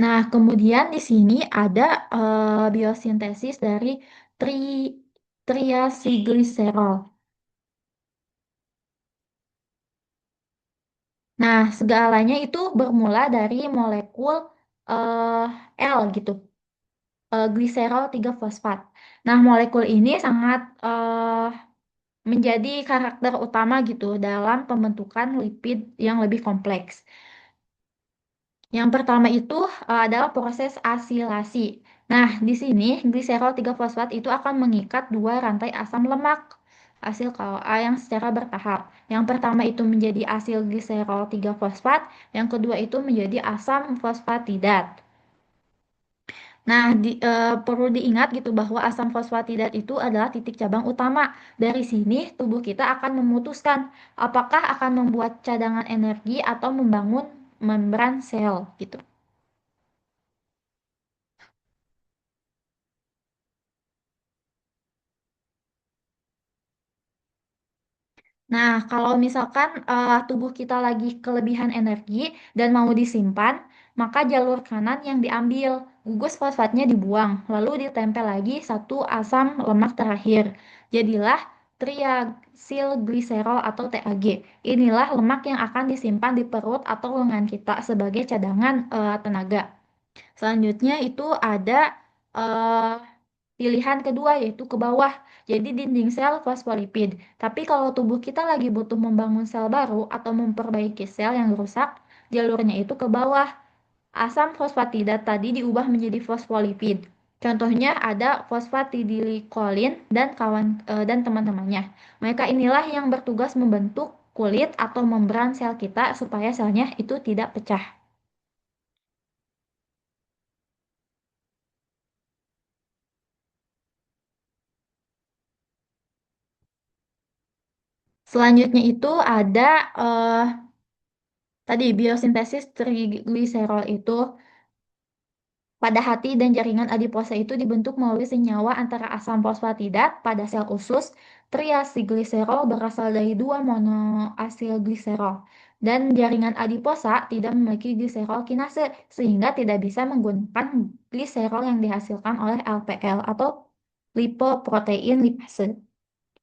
Nah, kemudian di sini ada biosintesis dari tri triacylglycerol. Nah, segalanya itu bermula dari molekul eh, L gitu, gliserol 3 fosfat. Nah, molekul ini sangat menjadi karakter utama gitu dalam pembentukan lipid yang lebih kompleks. Yang pertama itu adalah proses asilasi. Nah, di sini gliserol 3 fosfat itu akan mengikat 2 rantai asam lemak asil KOA yang secara bertahap. Yang pertama itu menjadi asil gliserol 3 fosfat, yang kedua itu menjadi asam fosfatidat. Nah, perlu diingat gitu bahwa asam fosfatidat itu adalah titik cabang utama. Dari sini tubuh kita akan memutuskan apakah akan membuat cadangan energi atau membangun membran sel gitu. Nah, kalau misalkan tubuh kita lagi kelebihan energi dan mau disimpan, maka jalur kanan yang diambil, gugus fosfatnya dibuang, lalu ditempel lagi satu asam lemak terakhir. Jadilah triacylglycerol atau TAG. Inilah lemak yang akan disimpan di perut atau lengan kita sebagai cadangan tenaga. Selanjutnya itu ada eh, pilihan kedua yaitu ke bawah. Jadi dinding sel fosfolipid. Tapi kalau tubuh kita lagi butuh membangun sel baru atau memperbaiki sel yang rusak, jalurnya itu ke bawah. Asam fosfatida tadi diubah menjadi fosfolipid. Contohnya ada fosfatidilkolin dan dan teman-temannya. Mereka inilah yang bertugas membentuk kulit atau membran sel kita supaya selnya itu tidak pecah. Selanjutnya itu ada eh, tadi biosintesis trigliserol itu pada hati dan jaringan adiposa itu dibentuk melalui senyawa antara asam fosfatidat pada sel usus. Triacylglycerol berasal dari 2 monoasilgliserol. Dan jaringan adiposa tidak memiliki gliserol kinase sehingga tidak bisa menggunakan gliserol yang dihasilkan oleh LPL atau lipoprotein lipase.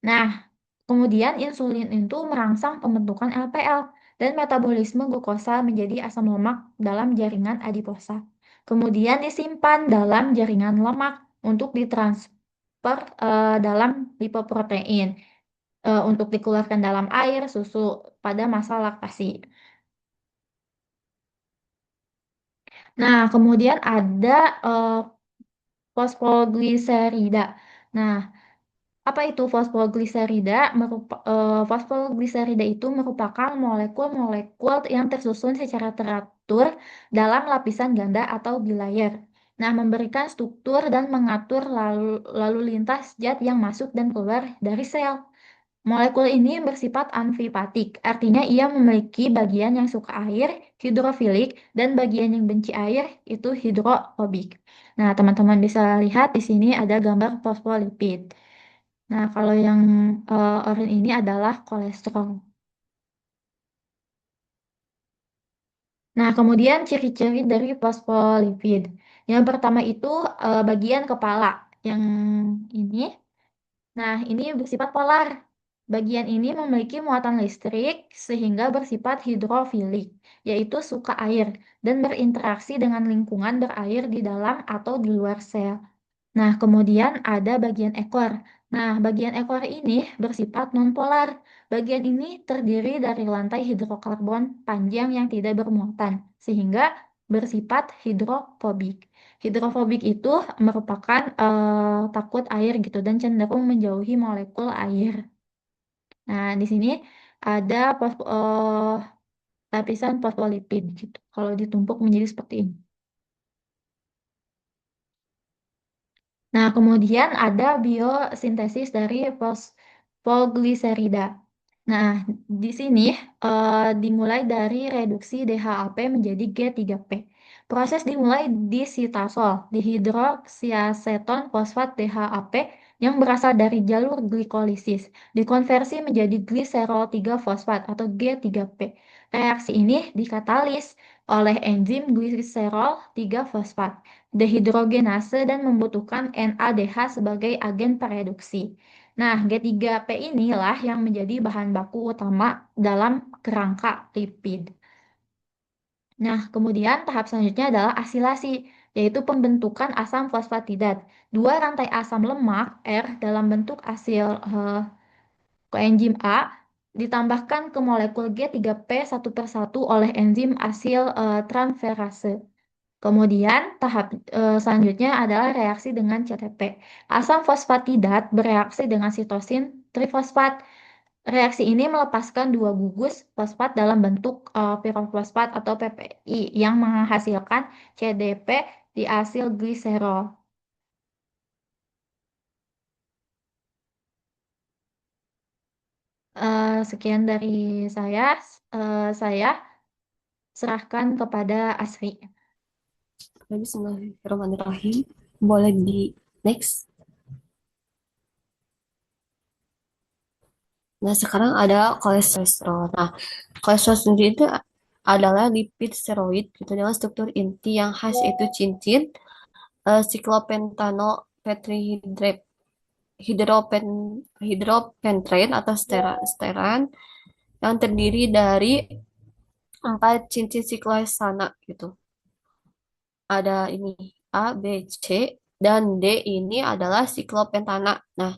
Nah, kemudian insulin itu merangsang pembentukan LPL dan metabolisme glukosa menjadi asam lemak dalam jaringan adiposa. Kemudian disimpan dalam jaringan lemak untuk ditransfer dalam lipoprotein. untuk dikeluarkan dalam air, susu pada masa laktasi. Nah, kemudian ada fosfogliserida. Nah, apa itu fosfogliserida? Fosfogliserida itu merupakan molekul-molekul yang tersusun secara teratur dalam lapisan ganda atau bilayer. Nah, memberikan struktur dan mengatur lalu lintas zat yang masuk dan keluar dari sel. Molekul ini bersifat amfipatik, artinya ia memiliki bagian yang suka air, hidrofilik, dan bagian yang benci air, itu hidrofobik. Nah, teman-teman bisa lihat di sini ada gambar fosfolipid. Nah, kalau yang oranye ini adalah kolesterol. Nah, kemudian ciri-ciri dari fosfolipid. Yang pertama itu bagian kepala. Yang ini. Nah, ini bersifat polar. Bagian ini memiliki muatan listrik sehingga bersifat hidrofilik, yaitu suka air dan berinteraksi dengan lingkungan berair di dalam atau di luar sel. Nah, kemudian ada bagian ekor. Nah, bagian ekor ini bersifat nonpolar. Bagian ini terdiri dari lantai hidrokarbon panjang yang tidak bermuatan, sehingga bersifat hidrofobik. Hidrofobik itu merupakan takut air gitu dan cenderung menjauhi molekul air. Nah, di sini ada lapisan fosfolipid gitu. Kalau ditumpuk menjadi seperti ini. Nah, kemudian ada biosintesis dari fosfogliserida. Nah, di sini dimulai dari reduksi DHAP menjadi G3P. Proses dimulai di sitasol, dihidroksiaseton fosfat DHAP yang berasal dari jalur glikolisis, dikonversi menjadi gliserol 3 fosfat atau G3P. Reaksi ini dikatalis oleh enzim gliserol 3 fosfat dehidrogenase dan membutuhkan NADH sebagai agen pereduksi. Nah, G3P inilah yang menjadi bahan baku utama dalam kerangka lipid. Nah, kemudian tahap selanjutnya adalah asilasi, yaitu pembentukan asam fosfatidat. Dua rantai asam lemak R dalam bentuk asil koenzim A ditambahkan ke molekul G3P satu persatu oleh enzim asil transferase. Kemudian tahap selanjutnya adalah reaksi dengan CTP. Asam fosfatidat bereaksi dengan sitosin trifosfat. Reaksi ini melepaskan dua gugus fosfat dalam bentuk pirofosfat atau PPI yang menghasilkan CDP di asil gliserol. Sekian dari saya. Saya serahkan kepada Asri. Bismillahirrahmanirrahim. Boleh di next. Nah, sekarang ada kolesterol. Nah, kolesterol sendiri itu adalah lipid steroid gitu dengan struktur inti yang khas itu cincin siklopentano petrihidrat hidropen hidropentran atau steran yang terdiri dari 4 cincin siklohexana gitu. Ada ini A, B, C, dan D ini adalah siklopentana. Nah,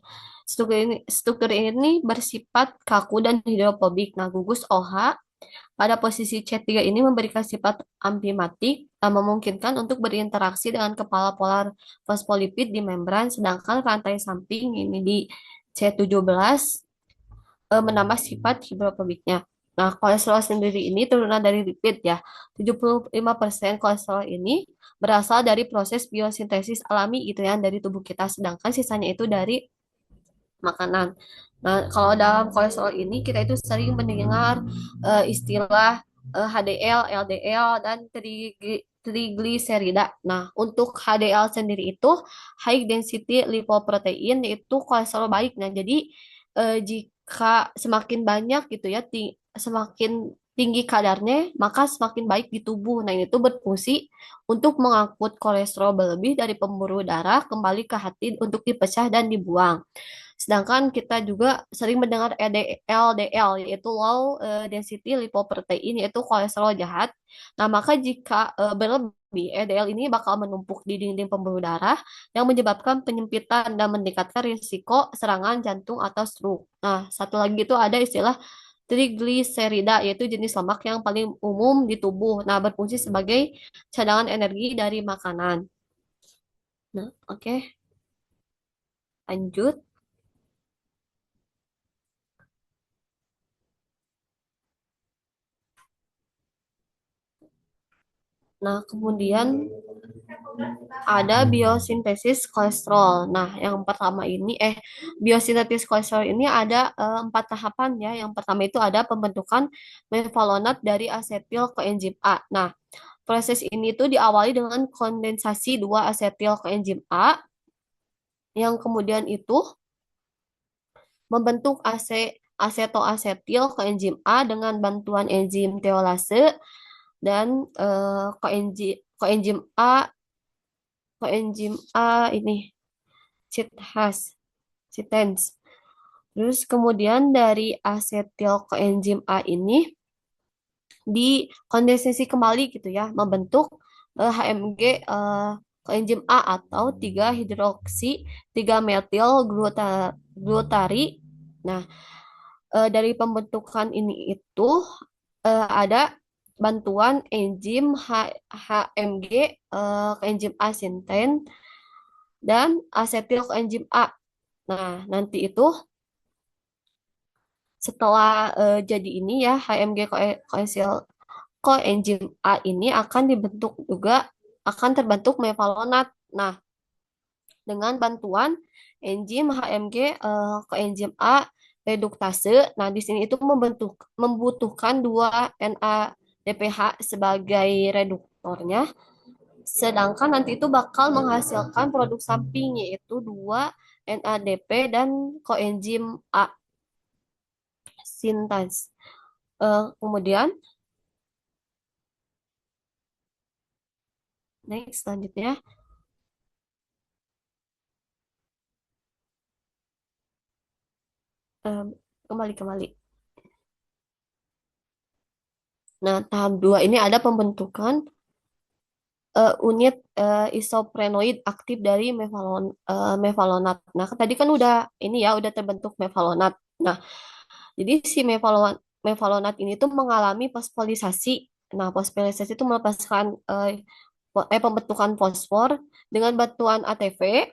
struktur ini bersifat kaku dan hidrofobik. Nah, gugus OH pada posisi C3 ini memberikan sifat amfimatik dan memungkinkan untuk berinteraksi dengan kepala polar fosfolipid di membran, sedangkan rantai samping ini di C17 menambah sifat hidrofobiknya. Nah, kolesterol sendiri ini turunan dari lipid ya. 75% kolesterol ini berasal dari proses biosintesis alami gitu ya dari tubuh kita, sedangkan sisanya itu dari makanan. Nah, kalau dalam kolesterol ini kita itu sering mendengar istilah HDL, LDL, dan trigliserida. Nah, untuk HDL sendiri itu high density lipoprotein yaitu kolesterol baik. Nah, jadi jika semakin banyak gitu ya, semakin tinggi kadarnya, maka semakin baik di tubuh. Nah, ini tuh berfungsi untuk mengangkut kolesterol berlebih dari pembuluh darah kembali ke hati untuk dipecah dan dibuang. Sedangkan kita juga sering mendengar LDL, yaitu low density lipoprotein, yaitu kolesterol jahat. Nah, maka jika berlebih LDL ini bakal menumpuk di dinding pembuluh darah yang menyebabkan penyempitan dan meningkatkan risiko serangan jantung atau stroke. Nah, satu lagi itu ada istilah trigliserida, yaitu jenis lemak yang paling umum di tubuh. Nah, berfungsi sebagai cadangan energi dari makanan. Nah, oke, lanjut. Nah, kemudian ada biosintesis kolesterol. Nah, yang pertama ini, biosintesis kolesterol ini ada 4 tahapan ya. Yang pertama itu ada pembentukan mevalonat dari asetil koenzim A. Nah, proses ini tuh diawali dengan kondensasi 2 asetil koenzim A, yang kemudian itu membentuk asetoasetil koenzim A dengan bantuan enzim teolase dan koenzim A ini sitens. Terus kemudian dari asetil koenzim A ini dikondensasi kembali gitu ya, membentuk HMG koenzim A atau 3 hidroksi 3 metil glutari. Nah, dari pembentukan ini itu ada bantuan enzim HMG koenzim A sinten dan asetil koenzim A. Nah, nanti itu setelah jadi ini ya HMG koenzim A ini akan dibentuk juga, akan terbentuk mevalonat. Nah, dengan bantuan enzim HMG koenzim A reduktase. Nah, di sini itu membutuhkan 2 NADPH sebagai reduktornya. Sedangkan nanti itu bakal menghasilkan produk samping yaitu 2 NADP dan koenzim A sintase. Kemudian next selanjutnya kembali. Nah, tahap 2 ini ada pembentukan unit isoprenoid aktif dari mevalonat. Nah, tadi kan udah ini ya, udah terbentuk mevalonat. Nah, jadi si mevalonat ini tuh mengalami fosforisasi. Nah, fosforisasi itu melepaskan pembentukan fosfor dengan bantuan ATV,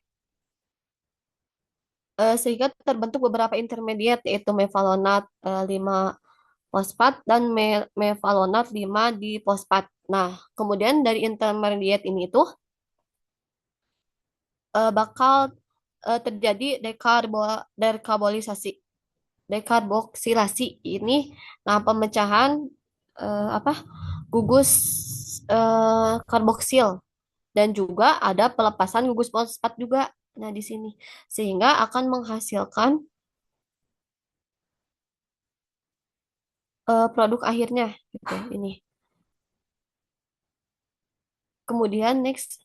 sehingga terbentuk beberapa intermediate yaitu mevalonat 5 fosfat dan mevalonat 5 di fosfat. Nah, kemudian dari intermediate ini tuh bakal terjadi dekarboksilasi ini. Nah, pemecahan apa gugus karboksil dan juga ada pelepasan gugus fosfat juga. Nah, di sini sehingga akan menghasilkan produk akhirnya gitu ini. Kemudian next,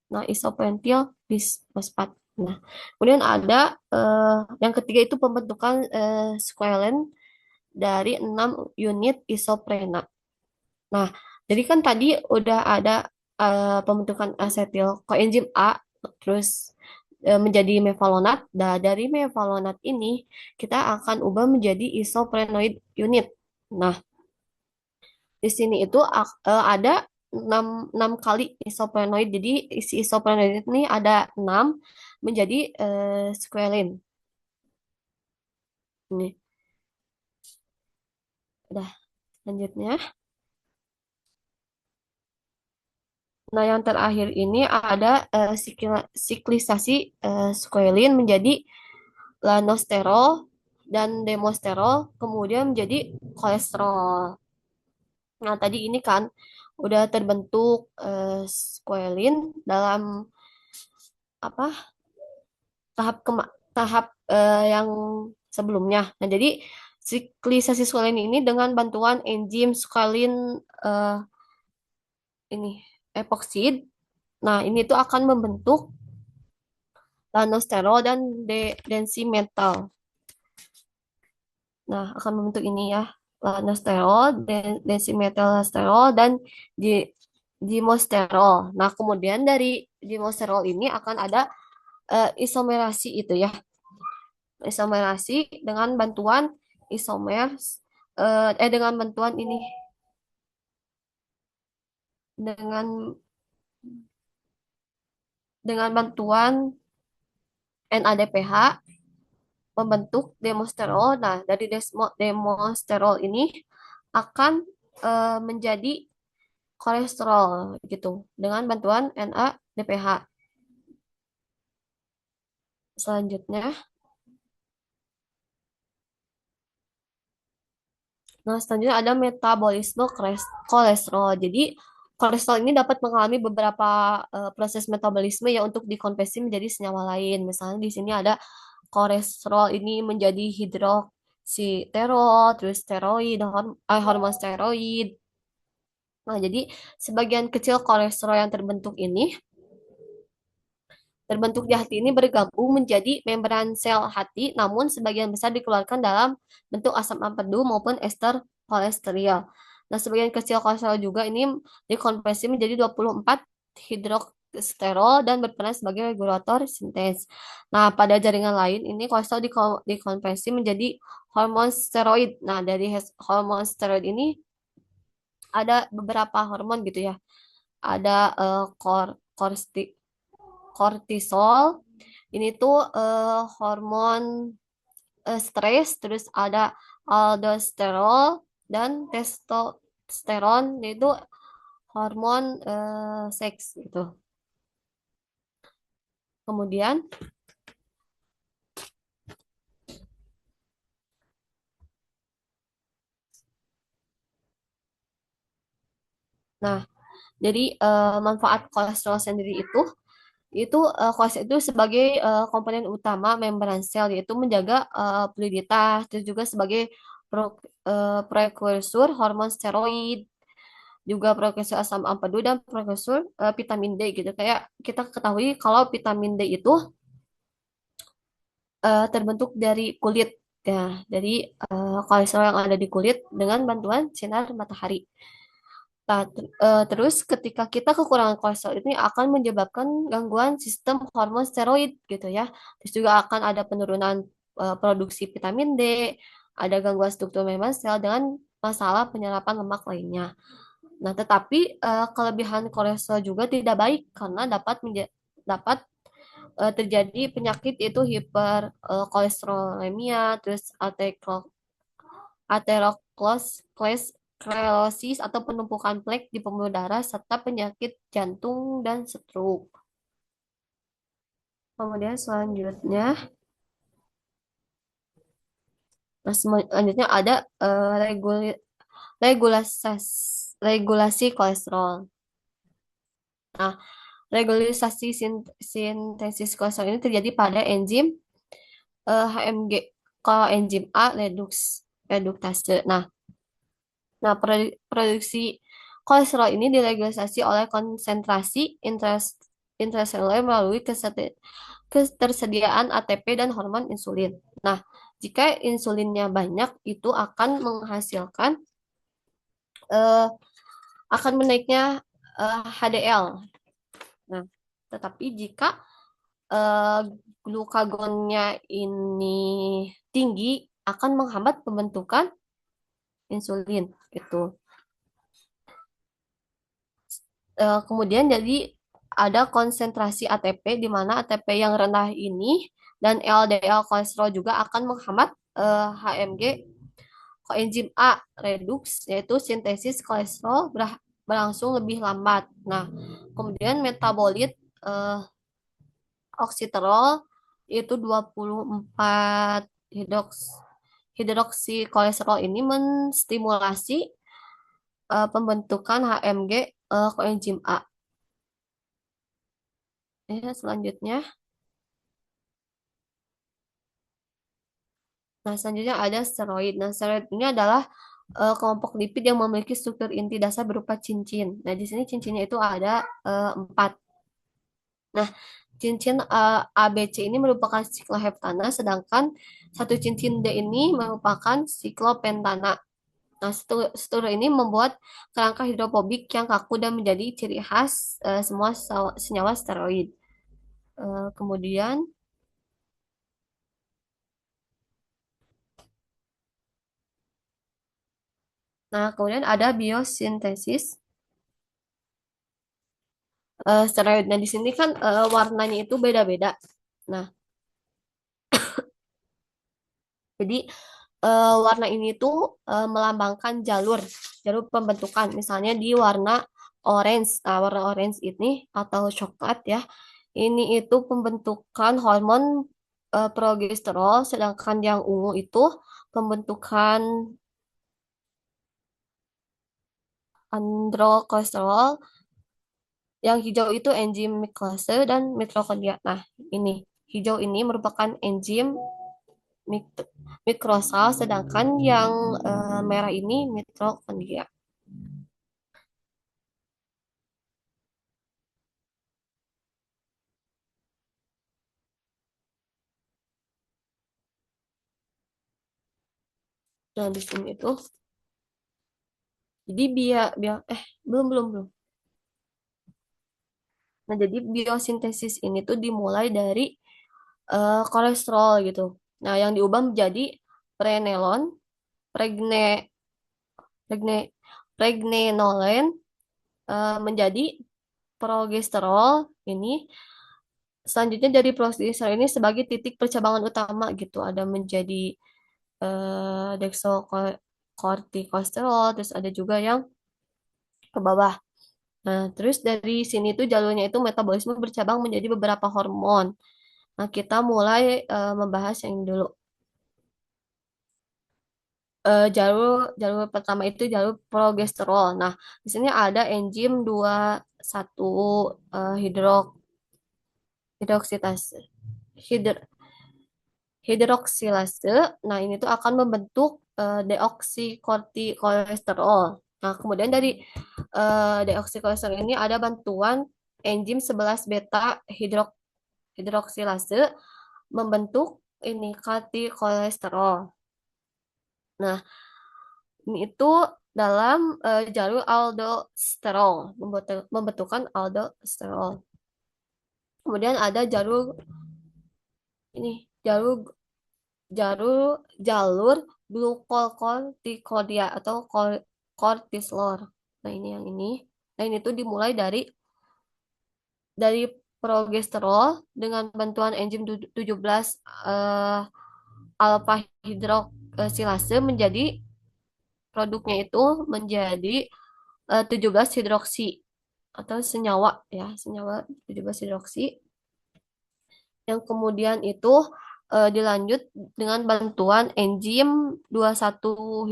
nah isopentil bisfosfat. Nah, kemudian ada yang ketiga itu pembentukan squalene dari 6 unit isoprena. Nah, jadi kan tadi udah ada pembentukan asetil koenzim A, terus menjadi mevalonat. Nah, dari mevalonat ini kita akan ubah menjadi isoprenoid unit. Nah, di sini itu ada 6 kali isoprenoid. Jadi isi isoprenoid ini ada 6 menjadi squalene. Ini. Udah, selanjutnya. Nah, yang terakhir ini ada siklisasi squalene menjadi lanosterol dan demosterol, kemudian menjadi kolesterol. Nah, tadi ini kan udah terbentuk squalene dalam apa tahap yang sebelumnya. Nah, jadi siklisasi squalene ini dengan bantuan enzim squalene ini epoksid. Nah, ini tuh akan membentuk lanosterol dan densimetal. Nah, akan membentuk ini ya, lanosterol, densimetalsterol dan dimosterol. Nah, kemudian dari dimosterol ini akan ada isomerasi itu ya. Isomerasi dengan bantuan isomer dengan bantuan ini dengan bantuan NADPH membentuk demosterol. Nah, dari demosterol ini akan menjadi kolesterol gitu dengan bantuan NADPH. Selanjutnya, selanjutnya ada metabolisme kolesterol. Jadi, kolesterol ini dapat mengalami beberapa proses metabolisme ya untuk dikonversi menjadi senyawa lain. Misalnya di sini ada kolesterol ini menjadi hidroksiterol, terus steroid, hormon steroid. Nah, jadi sebagian kecil kolesterol yang terbentuk di hati ini bergabung menjadi membran sel hati, namun sebagian besar dikeluarkan dalam bentuk asam empedu maupun ester kolesterol. Nah, sebagian kecil kolesterol juga ini dikonversi menjadi 24 hidroksterol dan berperan sebagai regulator sintes. Nah, pada jaringan lain ini kolesterol dikonversi menjadi hormon steroid. Nah, dari hormon steroid ini ada beberapa hormon gitu ya. Ada kortisol. Ini tuh hormon stres, terus ada aldosterol dan testosteron, itu hormon seks gitu. Kemudian, nah, jadi manfaat kolesterol sendiri kolesterol itu sebagai komponen utama membran sel, yaitu menjaga fluiditas, terus juga sebagai prekursor hormon steroid, juga prekursor asam ampedu dan prekursor vitamin D gitu. Kayak kita ketahui kalau vitamin D itu terbentuk dari kulit ya, dari kolesterol yang ada di kulit dengan bantuan sinar matahari. Nah, terus ketika kita kekurangan kolesterol ini akan menyebabkan gangguan sistem hormon steroid gitu ya. Terus juga akan ada penurunan produksi vitamin D, ada gangguan struktur membrana sel dengan masalah penyerapan lemak lainnya. Nah, tetapi kelebihan kolesterol juga tidak baik karena dapat terjadi penyakit yaitu hiperkolesterolemia, terus aterosklerosis atau penumpukan plak di pembuluh darah serta penyakit jantung dan stroke. Kemudian selanjutnya, ada regulasi regulasi kolesterol. Nah, regulasi sintesis kolesterol ini terjadi pada enzim HMG. Kalau enzim A reduktase. Produksi kolesterol ini diregulasi oleh konsentrasi intraseluler melalui ketersediaan ATP dan hormon insulin. Nah, jika insulinnya banyak, itu eh, akan menaiknya HDL. Nah, tetapi jika eh, glukagonnya ini tinggi, akan menghambat pembentukan insulin gitu. Kemudian jadi ada konsentrasi ATP di mana ATP yang rendah ini dan LDL kolesterol juga akan menghambat HMG koenzim A reduks, yaitu sintesis kolesterol berlangsung lebih lambat. Nah, kemudian metabolit eh, oksiterol itu 24 hidroksi kolesterol ini menstimulasi pembentukan HMG koenzim A. Ya, selanjutnya. Nah, selanjutnya ada steroid. Nah, steroid ini adalah kelompok lipid yang memiliki struktur inti dasar berupa cincin. Nah, di sini cincinnya itu ada 4. Nah, cincin ABC ini merupakan sikloheptana, sedangkan satu cincin D ini merupakan siklopentana. Nah, struktur ini membuat kerangka hidrofobik yang kaku dan menjadi ciri khas semua senyawa steroid. Kemudian, kemudian ada biosintesis steroid. Nah, di sini kan warnanya itu beda-beda. Nah, jadi warna ini tuh melambangkan jalur pembentukan. Misalnya di warna orange. Nah, warna orange ini atau coklat ya. Ini itu pembentukan hormon progesterol, sedangkan yang ungu itu pembentukan androkolesterol, yang hijau itu enzim mikrose dan mitokondria. Nah, ini hijau ini merupakan enzim mikrosal, sedangkan yang merah ini mitokondria. Nah, di sini tuh, jadi belum belum belum. Nah, jadi biosintesis ini tuh dimulai dari kolesterol gitu. Nah, yang diubah menjadi pregnenolon, pregne, pregne, pregnenolen menjadi progesterol ini. Selanjutnya dari progesterol ini sebagai titik percabangan utama gitu. Ada menjadi dexokortikosterol, terus ada juga yang ke bawah. Nah, terus dari sini tuh jalurnya itu metabolisme bercabang menjadi beberapa hormon. Nah, kita mulai membahas yang ini dulu. Jalur jalur pertama itu jalur progesterol. Nah, di sini ada enzim 21 hidroksidase hidroksilase. Nah, ini tuh akan membentuk deoksikolesterol. Nah, kemudian dari deoksikolesterol ini ada bantuan enzim 11 beta hidroksilase membentuk ini katikolesterol. Nah, ini itu dalam jalur aldosterol, membentukkan aldosterol. Kemudian ada ini jalur jalur jalur glukokortikodia atau kortisol. Nah, ini yang ini. Nah, ini tuh dimulai dari progesterol dengan bantuan enzim 17 alfa hidroksilase menjadi produknya itu menjadi 17 hidroksi atau senyawa ya, senyawa 17 hidroksi yang kemudian itu dilanjut dengan bantuan enzim 21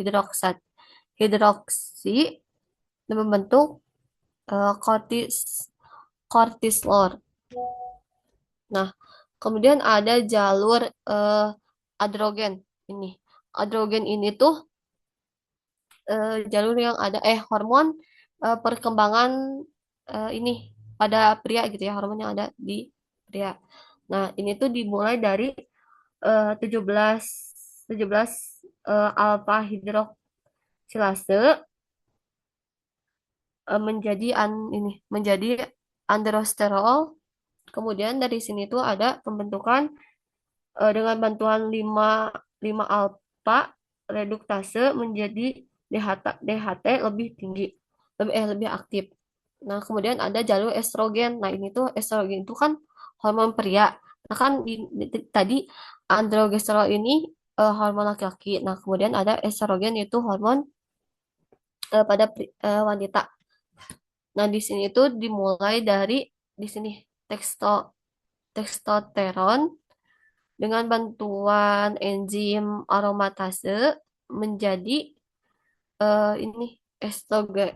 hidroksi dan membentuk kortisol. Nah, kemudian ada jalur androgen ini. Androgen ini tuh jalur yang ada hormon perkembangan ini pada pria gitu ya, hormon yang ada di pria. Nah, ini tuh dimulai dari 17 17 alfa hidroksilase menjadi androsterol. Kemudian dari sini tuh ada pembentukan dengan bantuan 5 alfa reduktase menjadi DHT lebih tinggi, lebih aktif. Nah, kemudian ada jalur estrogen. Nah, ini tuh estrogen itu kan hormon pria. Nah, kan tadi androgesterol ini hormon laki-laki. Nah, kemudian ada estrogen itu hormon pada wanita. Nah, di sini itu dimulai dari di sini testosteron dengan bantuan enzim aromatase menjadi ini estrogen,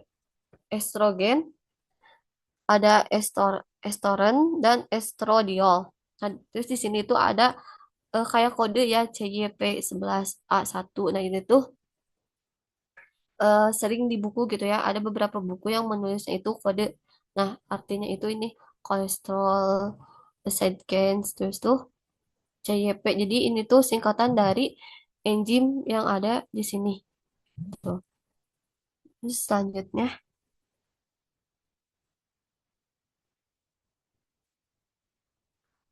estrogen ada estrogen dan estradiol. Nah, terus di sini tuh ada kayak kode ya CYP11A1. Nah, ini tuh sering di buku gitu ya. Ada beberapa buku yang menulisnya itu kode. Nah, artinya itu ini kolesterol acetylgens terus tuh CYP. Jadi ini tuh singkatan dari enzim yang ada di sini. Tuh. Terus selanjutnya,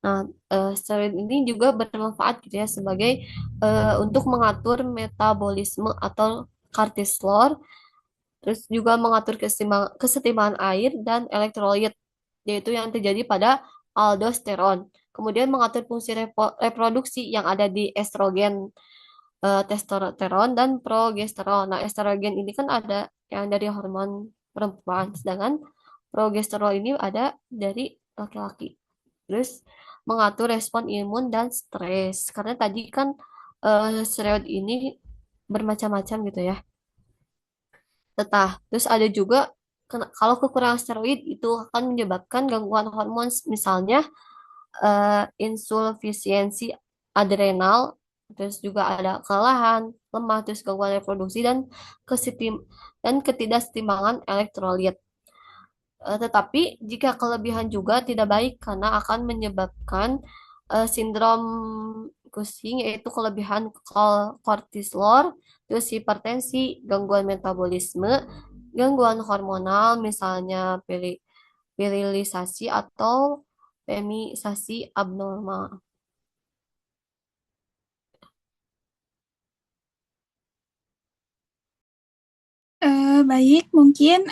nah, steroid ini juga bermanfaat gitu ya sebagai untuk mengatur metabolisme atau kortisol, terus juga mengatur kesetimbangan air dan elektrolit, yaitu yang terjadi pada aldosteron. Kemudian mengatur fungsi reproduksi yang ada di estrogen, testosteron, dan progesteron. Nah, estrogen ini kan ada yang dari hormon perempuan, sedangkan progesteron ini ada dari laki-laki. Terus mengatur respon imun dan stres. Karena tadi kan steroid ini bermacam-macam gitu ya. Terus ada juga kalau kekurangan steroid itu akan menyebabkan gangguan hormon, misalnya insufisiensi adrenal, terus juga ada kelelahan, lemah, terus gangguan reproduksi dan ketidaksetimbangan elektrolit. Tetapi jika kelebihan juga tidak baik karena akan menyebabkan sindrom Cushing, yaitu kelebihan kortisol, terus hipertensi, gangguan metabolisme, gangguan hormonal, misalnya virilisasi atau femisasi abnormal. Baik, mungkin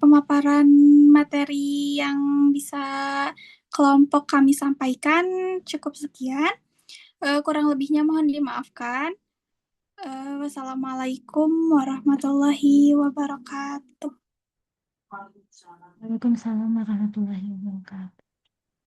pemaparan materi yang bisa kelompok kami sampaikan cukup sekian. Kurang lebihnya mohon dimaafkan. Wassalamualaikum warahmatullahi wabarakatuh. Waalaikumsalam warahmatullahi wabarakatuh.